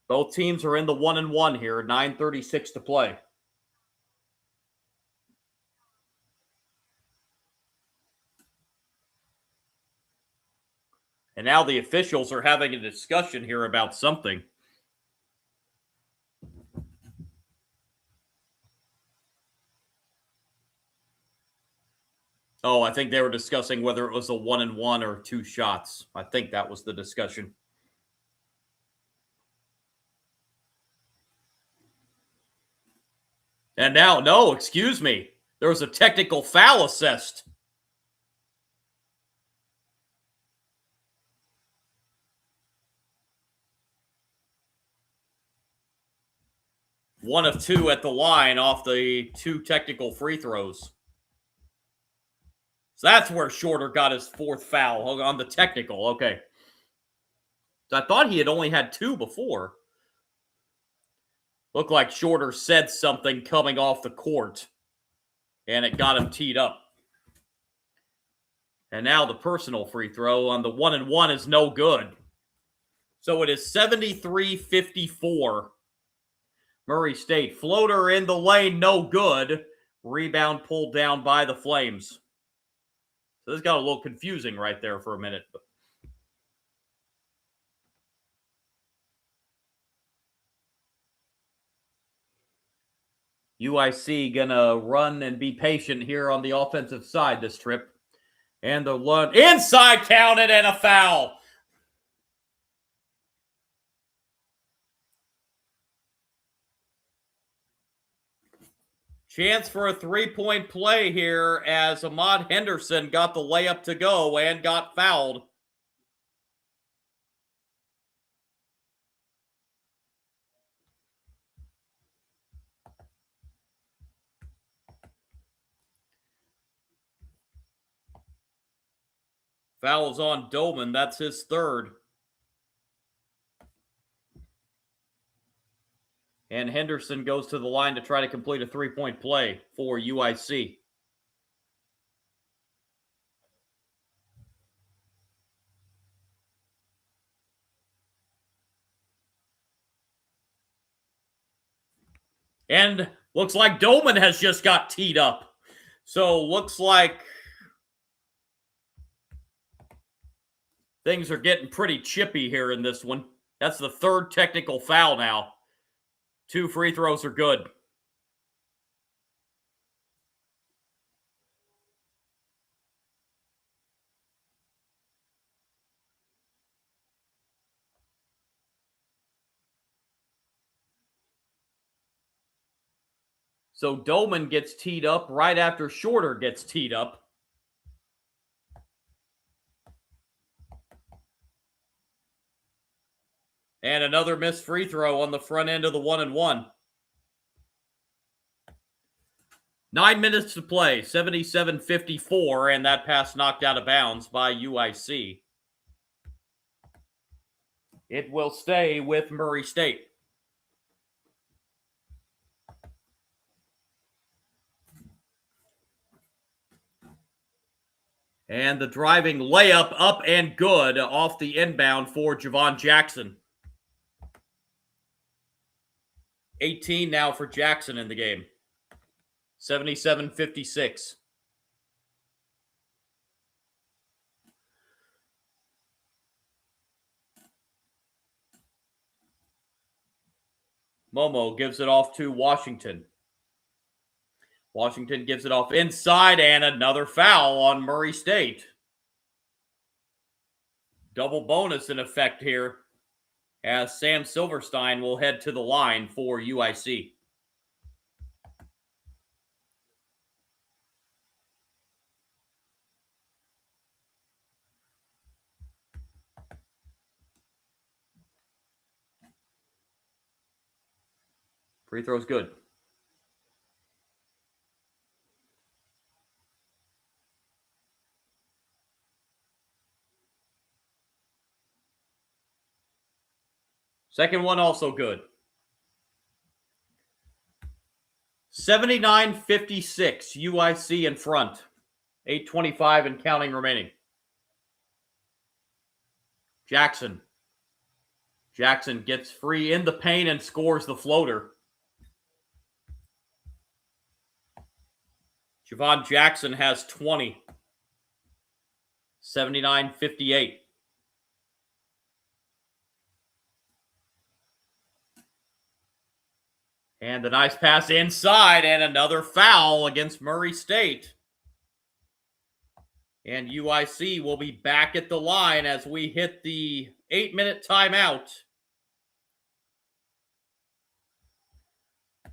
Both teams are in the 1-1 here. 9:36 to play. And now the officials are having a discussion here about something. Oh, I think they were discussing whether it was a 1-1 or 2 shots. I think that was the discussion. And now, no, excuse me. There was a technical foul assessed. One of 2 at the line off the 2 technical free throws. So that's where Shorter got his 4th foul on the technical. Okay. So I thought he had only had 2 before. Looked like Shorter said something coming off the court, and it got him teed up. And now the personal free throw on the 1-1 is no good. So it is 73-54. Murray State. Floater in the lane, no good. Rebound pulled down by the Flames. So this got a little confusing right there for a minute. UIC gonna run and be patient here on the offensive side this trip. And the inside counted and a foul. Chance for a three-point play here as Ahmad Henderson got the layup to go and got fouled. Foul is on Dolman. That's his third. And Henderson goes to the line to try to complete a three-point play for UIC. And looks like Dolman has just got teed up. So looks like things are getting pretty chippy here in this one. That's the third technical foul now. 2 free throws are good. So Dolman gets teed up right after Shorter gets teed up. And another missed free throw on the front end of the 1-1. 9 minutes to play, 77-54, and that pass knocked out of bounds by UIC. It will stay with Murray State. And the driving layup up and good off the inbound for Javon Jackson. 18 now for Jackson in the game. 77-56. Momo gives it off to Washington. Washington gives it off inside, and another foul on Murray State. Double bonus in effect here, as Sam Silverstein will head to the line for UIC. Free throw's good. Second one also good. 79-56, UIC in front. 8:25 and counting remaining. Jackson gets free in the paint and scores the floater. Javon Jackson has 20. 79-58. And the nice pass inside, and another foul against Murray State. And UIC will be back at the line as we hit the 8-minute timeout.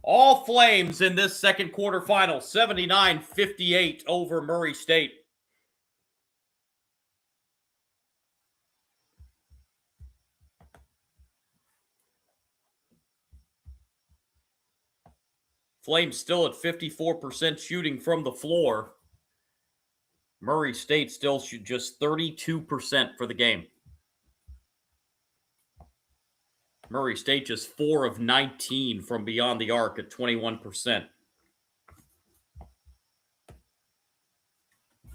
All Flames in this second quarter final, 79-58 over Murray State. Flames still at 54% shooting from the floor. Murray State still shoot just 32% for the game. Murray State just 4 of 19 from beyond the arc at 21%.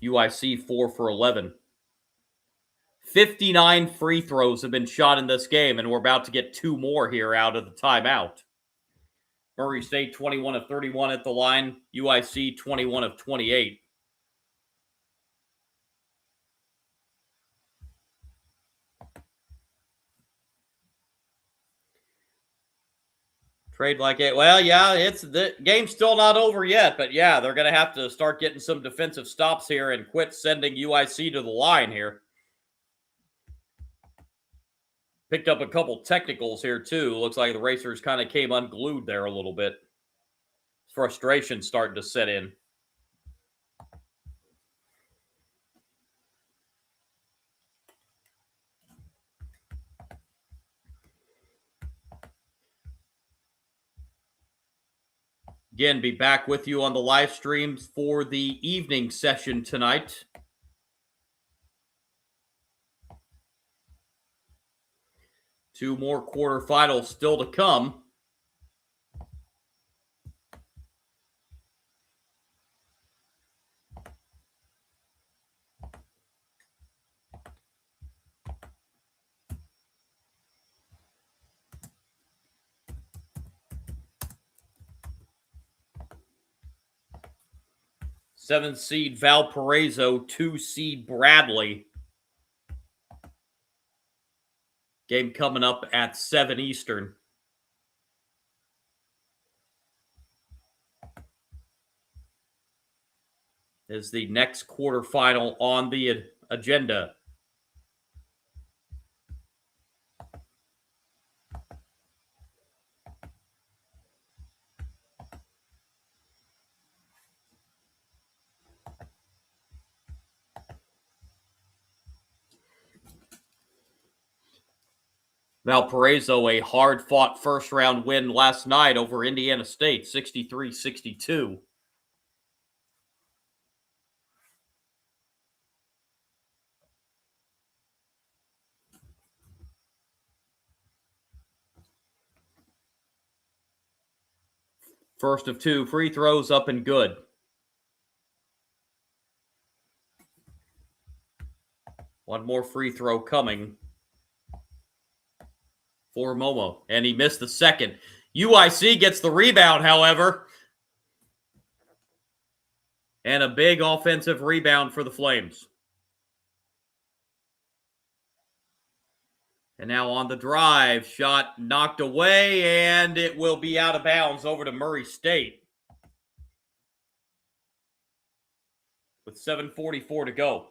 UIC 4 for 11. 59 free throws have been shot in this game, and we're about to get 2 more here out of the timeout. Murray State 21 of 31 at the line. UIC 21 of 28. Trade like it. Well, yeah, it's the game's still not over yet, but yeah, they're going to have to start getting some defensive stops here and quit sending UIC to the line here. Picked up a couple technicals here, too. Looks like the Racers kind of came unglued there a little bit. Frustration starting to set in. Again, be back with you on the live streams for the evening session tonight. Two more quarterfinals still to come. Seventh seed Valparaiso, 2 seed Bradley. Game coming up at 7 Eastern. Is the next quarterfinal on the agenda. Valparaiso, a hard-fought first-round win last night over Indiana State, 63-62. First of 2 free throws up and good. One more free throw coming for Momo, and he missed the second. UIC gets the rebound, however, and a big offensive rebound for the Flames. And now on the drive, shot knocked away, and it will be out of bounds over to Murray State. with 7:44 to go.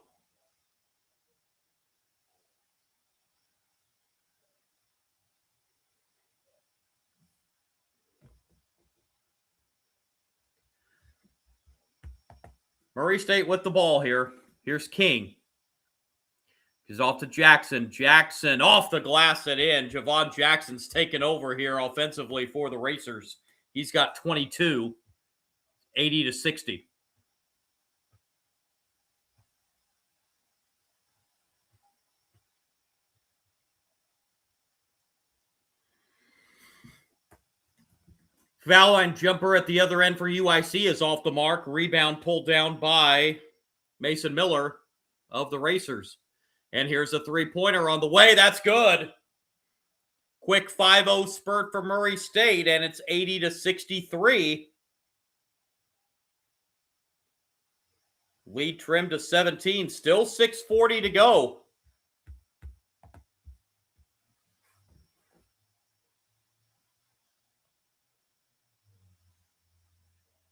Murray State with the ball here. Here's King. He's off to Jackson. Jackson off the glass and in. Javon Jackson's taken over here offensively for the Racers. He's got 22, 80-60. Foul line jumper at the other end for UIC is off the mark. Rebound pulled down by Mason Miller of the Racers. And here's a three-pointer on the way. That's good. Quick 5-0 spurt for Murray State, and it's 80-63. Lead trimmed to 17. Still 6:40 to go.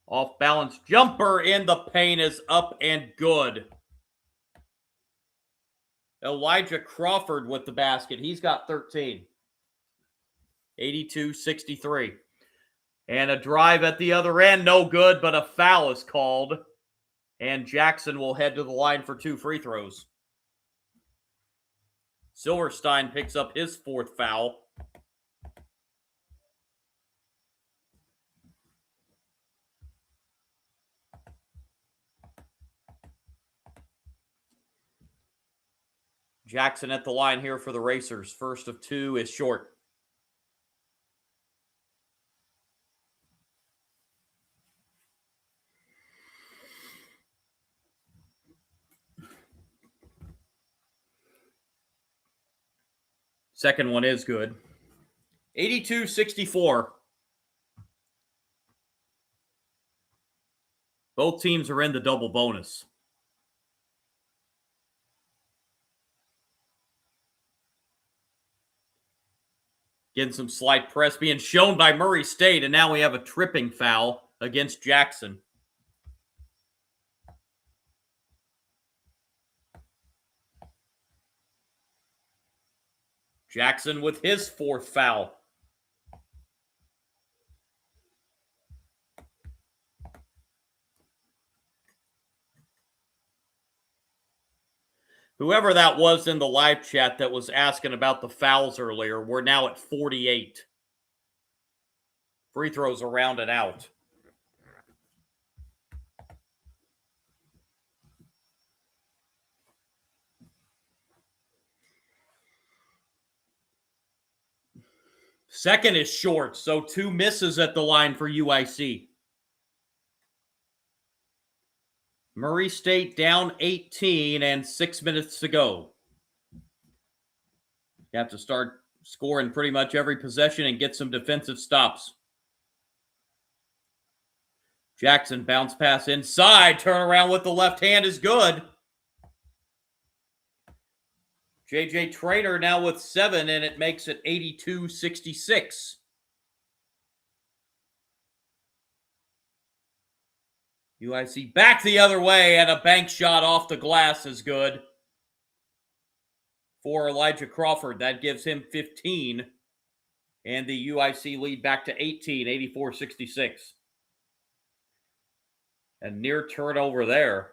Off balance jumper in the paint is up and good. Elijah Crawford with the basket. He's got 13. 82-63. And a drive at the other end. No good, but a foul is called. And Jackson will head to the line for 2 free throws. Silverstein picks up his 4th foul. Jackson at the line here for the Racers. First of 2 is short. Second one is good. 82-64. Both teams are in the double bonus. Getting some slight press being shown by Murray State, and now we have a tripping foul against Jackson. Jackson with his 4th foul. Whoever that was in the live chat that was asking about the fouls earlier, we're now at 48. Free throws are rounded out. Second is short, so 2 misses at the line for UIC. Murray State down 18 and 6 minutes to go. You have to start scoring pretty much every possession and get some defensive stops. Jackson bounce pass inside. Turn around with the left hand is good. JJ Traynor now with 7, and it makes it 82-66. UIC back the other way, and a bank shot off the glass is good for Elijah Crawford. That gives him 15, and the UIC lead back to 18, 84-66. A near turnover there.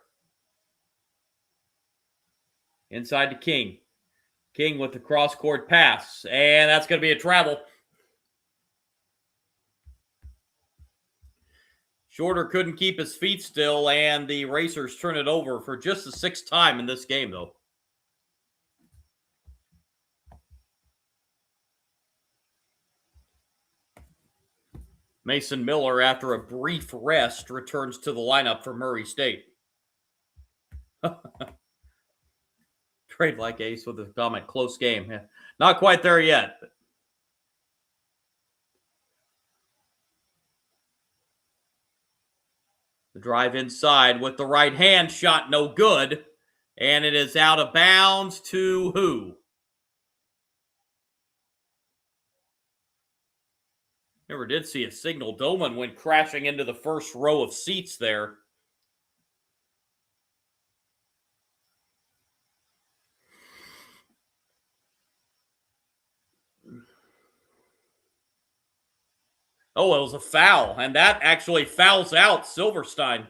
Inside to King. King with the cross-court pass, and that's going to be a travel. Shorter couldn't keep his feet still, and the Racers turn it over for just the 6th time in this game, though. Mason Miller, after a brief rest, returns to the lineup for Murray State. Trade like ace with a comment. Close game. Yeah. Not quite there yet. The drive inside with the right hand shot, no good. And it is out of bounds to who? Never did see a signal. Doman went crashing into the first row of seats there. Oh, it was a foul, and that actually fouls out Silverstein.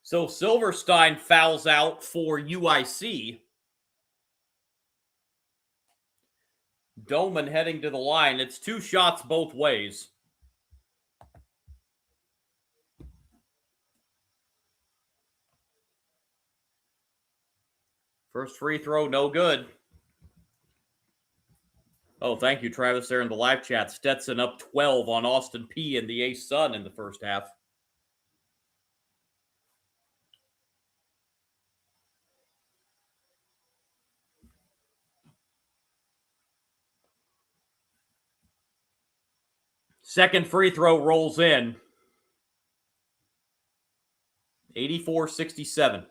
So Silverstein fouls out for UIC. Doman heading to the line. It's 2 shots both ways. First free throw, no good. Oh, thank you, Travis, there in the live chat. Stetson up 12 on Austin P and the Ace Sun in the first half. Second free throw rolls in. 84-67.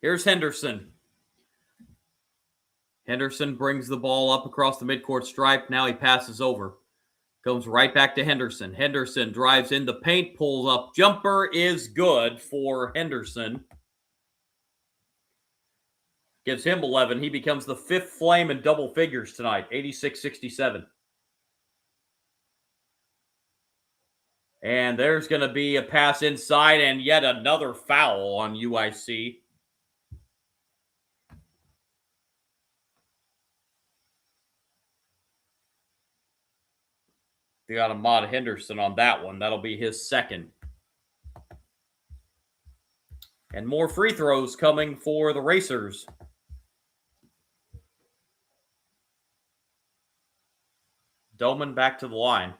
Here's Henderson. Henderson brings the ball up across the midcourt stripe. Now he passes over. Comes right back to Henderson. Henderson drives in the paint, pulls up. Jumper is good for Henderson. Gives him 11. He becomes the 5th Flame in double figures tonight, 86-67. And there's going to be a pass inside and yet another foul on UIC. They got Ahmad Henderson on that one. That'll be his second. And more free throws coming for the Racers. Doman back to the line.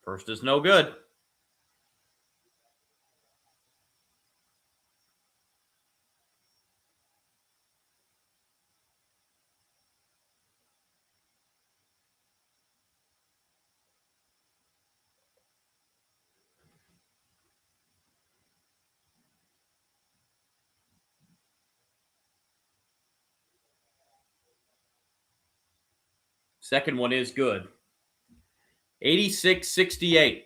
First is no good. Second one is good. 86-68.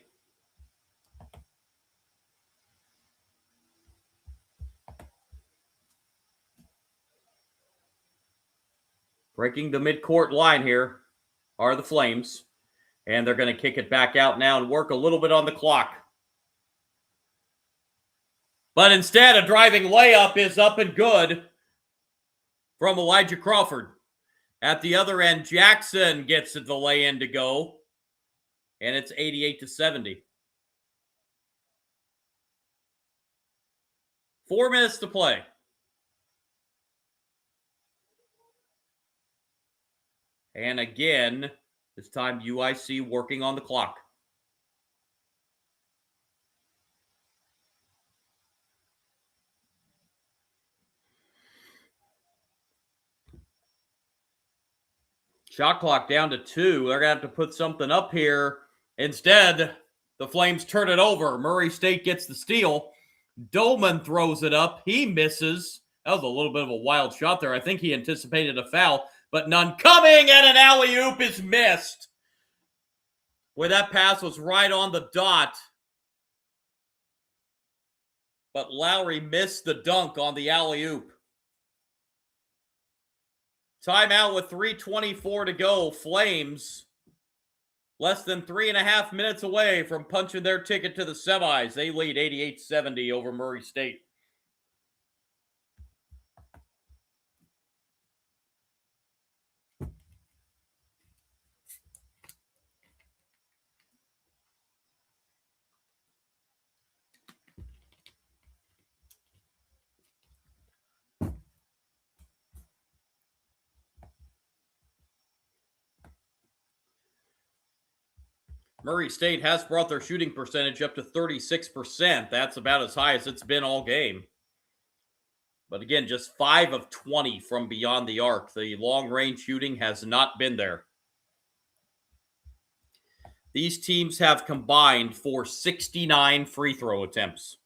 Breaking the midcourt line here are the Flames. And they're going to kick it back out now and work a little bit on the clock. But instead, a driving layup is up and good from Elijah Crawford. At the other end, Jackson gets the lay-in to go. And it's 88-70. 4 minutes to play. And again, this time UIC working on the clock. Shot clock down to 2. They're going to have to put something up here. Instead, the Flames turn it over. Murray State gets the steal. Doman throws it up. He misses. That was a little bit of a wild shot there. I think he anticipated a foul, but none coming, and an alley-oop is missed. Where that pass was right on the dot. But Lowry missed the dunk on the alley-oop. Timeout with 3:24 to go. Flames less than 3.5 minutes away from punching their ticket to the semis. They lead 88-70 over Murray State. Murray State has brought their shooting percentage up to 36%. That's about as high as it's been all game. But again, just 5 of 20 from beyond the arc. The long-range shooting has not been there. These teams have combined for 69 free throw attempts.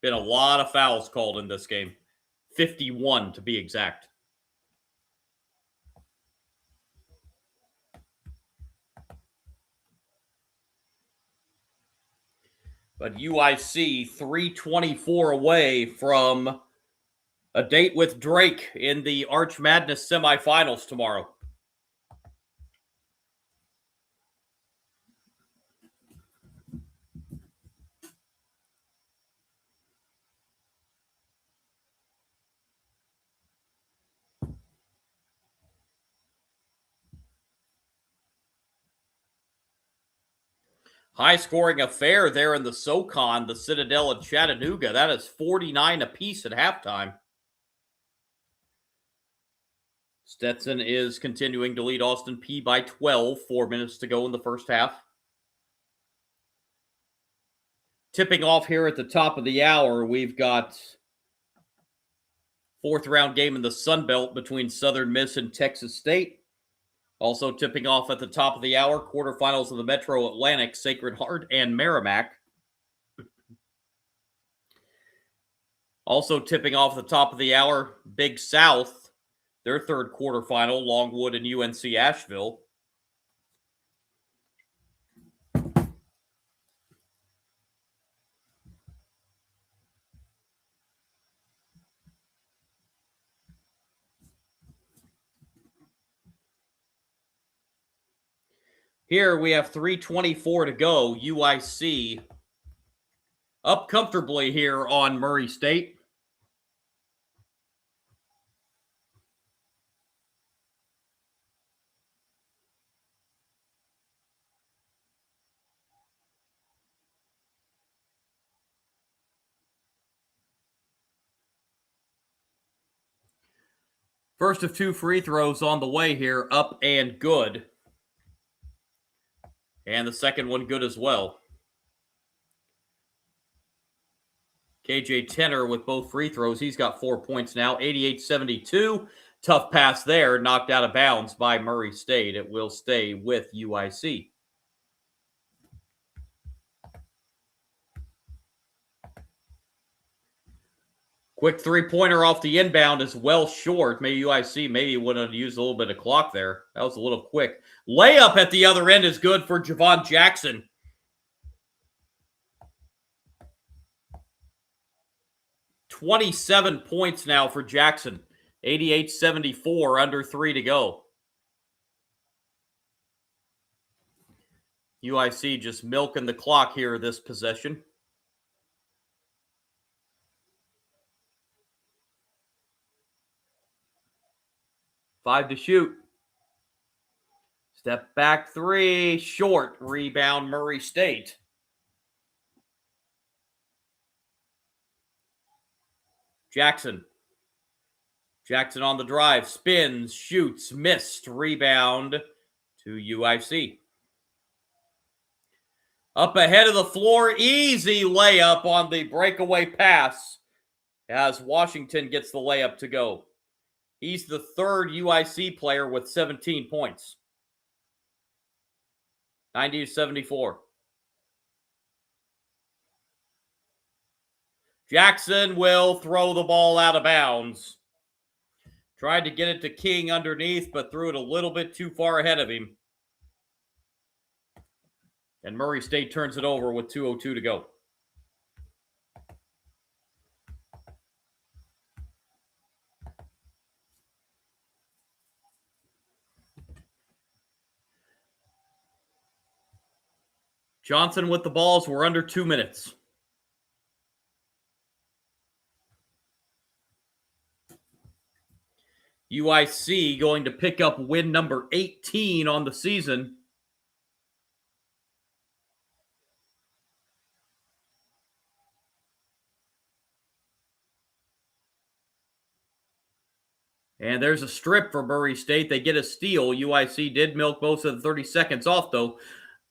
Been a lot of fouls called in this game. 51 to be exact. But UIC 324 away from a date with Drake in the Arch Madness semifinals tomorrow. High-scoring affair there in the SoCon, the Citadel of Chattanooga. That is 49 apiece at halftime. Stetson is continuing to lead Austin Peay by 12, 4 minutes to go in the first half. Tipping off here at the top of the hour, we've got fourth-round game in the Sun Belt between Southern Miss and Texas State. Also tipping off at the top of the hour, quarterfinals of the Metro Atlantic, Sacred Heart and Merrimack. Also tipping off at the top of the hour, Big South, their third quarterfinal, Longwood and UNC Asheville. Here we have 3:24 to go. UIC up comfortably here on Murray State. First of two free throws on the way here, up and good. And the second one good as well. KJ Tenner with both free throws. He's got 4 points now, 88-72. Tough pass there, knocked out of bounds by Murray State. It will stay with UIC. Quick three-pointer off the inbound is well short. Maybe UIC would have used a little bit of clock there. That was a little quick. Layup at the other end is good for Javon Jackson. "27 points now for Jackson. 88-74, under 3 to go. UIC just milking the clock here this possession. Five to shoot. Step back three, short. Rebound Murray State. Jackson on the drive, spins, shoots, missed. Rebound to UIC. Up ahead of the floor, easy layup on the breakaway pass as Washington gets the layup to go. He's the third UIC player with 17 points. 90-74. Jackson will throw the ball out of bounds. Tried to get it to King underneath, but threw it a little bit too far ahead of him. And Murray State turns it over with 2:02 to go. Johnson with the balls. We're under 2 minutes. UIC going to pick up win number 18 on the season. And there's a strip for Murray State. They get a steal. UIC did milk most of the 30 seconds off, though.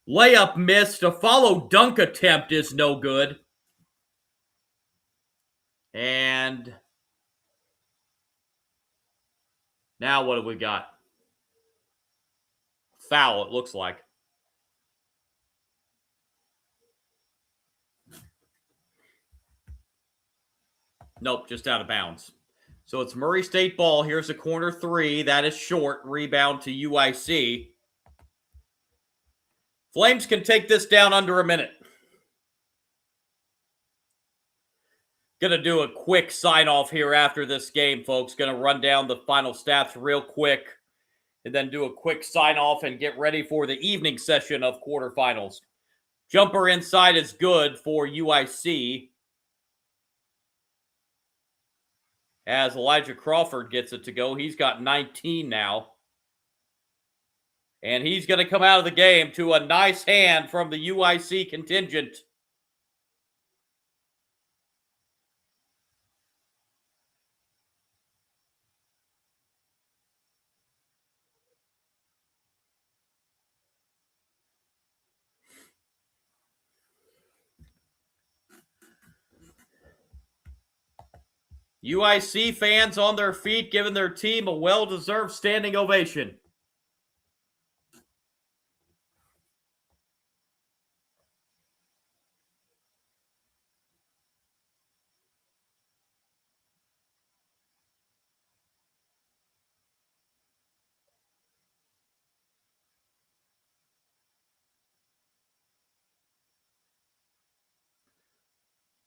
Layup missed. A follow dunk attempt is no good. And now what have we got? Foul, it looks like. Nope, just out of bounds. So it's Murray State ball. Here's a corner three. That is short. Rebound to UIC. Flames can take this down under a minute. Going to do a quick sign-off here after this game, folks. Going to run down the final stats real quick and then do a quick sign-off and get ready for the evening session of quarterfinals. Jumper inside is good for UIC, as Elijah Crawford gets it to go. He's got 19 now. And he's going to come out of the game to a nice hand from the UIC contingent. UIC fans on their feet, giving their team a well-deserved standing ovation.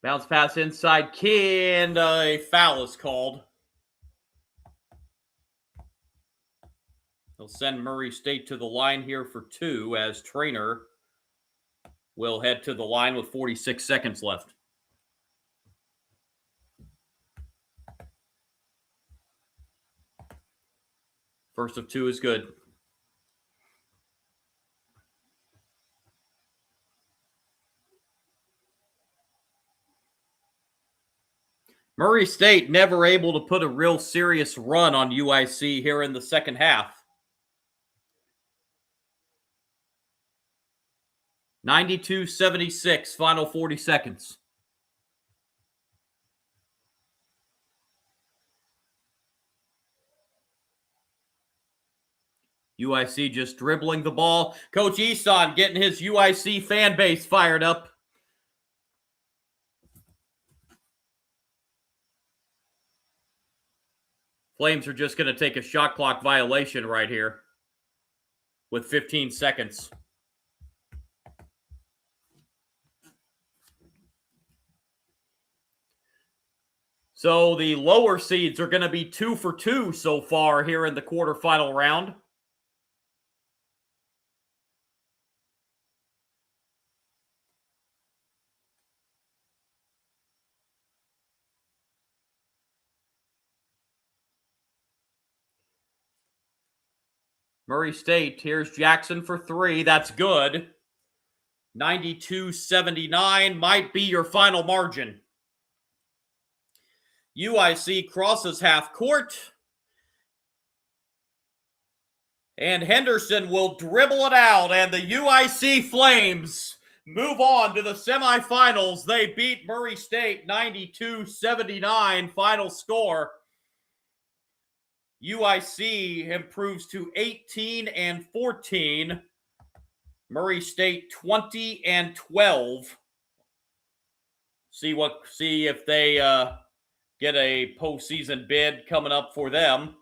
Bounce pass inside, and a foul is called. They'll send Murray State to the line here for 2, as Traynor will head to the line with 46 seconds left. First of 2 is good. Murray State never able to put a real serious run on UIC here in the second half. 92-76, final 40 seconds. UIC just dribbling the ball. Coach Easton getting his UIC fan base fired up. Flames are just going to take a shot clock violation right here with 15 seconds. So the lower seeds are going to be 2 for 2 so far here in the quarterfinal round. Murray State, here's Jackson for 3. That's good. 92-79 might be your final margin. UIC crosses half court. And Henderson will dribble it out, and the UIC Flames move on to the semifinals. They beat Murray State 92-79, final score. UIC improves to 18-14. Murray State 20-12. See if they get a postseason bid coming up for them.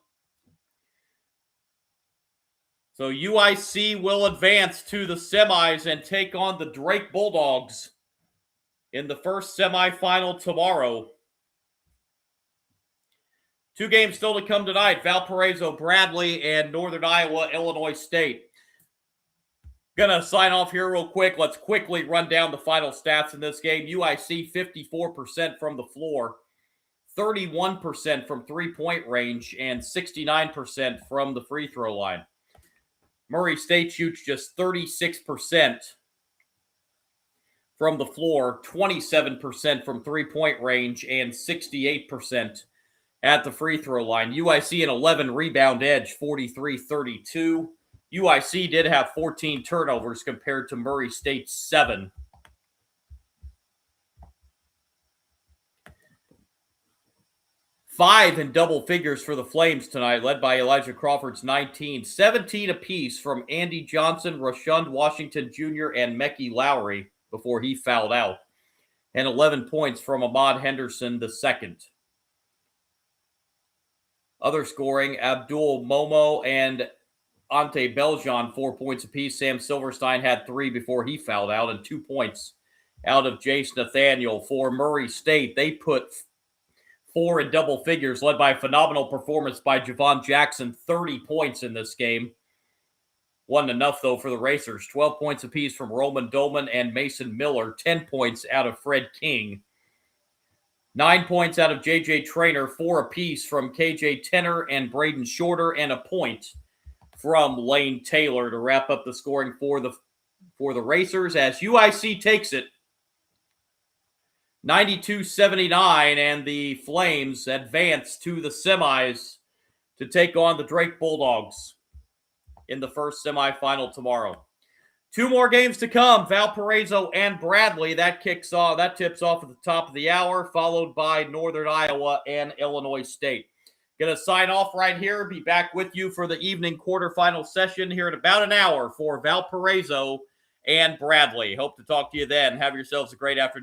So UIC will advance to the semis and take on the Drake Bulldogs in the first semifinal tomorrow. 2 games still to come tonight. Valparaiso, Bradley, and Northern Iowa, Illinois State. Gonna sign off here real quick. Let's quickly run down the final stats in this game. UIC 54% from the floor, 31% from three-point range, and 69% from the free throw line. Murray State shoots just 36% from the floor, 27% from three-point range, and 68% at the free throw line. UIC an 11 rebound edge, 43-32. UIC did have 14 turnovers compared to Murray State's 7. Five in double figures for the Flames tonight, led by Elijah Crawford's 19. 17 apiece from Andy Johnson, Rashund Washington Jr., and Mecky Lowry before he fouled out. And 11 points from Ahmad Henderson II. Other scoring, Abdul Momo and Ante Beljan, 4 points apiece. Sam Silverstein had 3 before he fouled out, and 2 points out of Jace Nathaniel. For Murray State, they put 4 in double figures, led by a phenomenal performance by Javon Jackson, 30 points in this game. Wasn't enough, though, for the Racers. 12 points apiece from Roman Dolman and Mason Miller, 10 points out of Fred King. 9 points out of J.J. Traynor, 4 apiece from K.J. Tenner and Braden Shorter, and a point from Lane Taylor to wrap up the scoring for the Racers as UIC takes it 92-79, and the Flames advance to the semis to take on the Drake Bulldogs in the first semifinal tomorrow. 2 more games to come, Valparaiso and Bradley. That tips off at the top of the hour, followed by Northern Iowa and Illinois State. Going to sign off right here. Be back with you for the evening quarterfinal session here in about an hour for Valparaiso and Bradley. Hope to talk to you then. Have yourselves a great afternoon.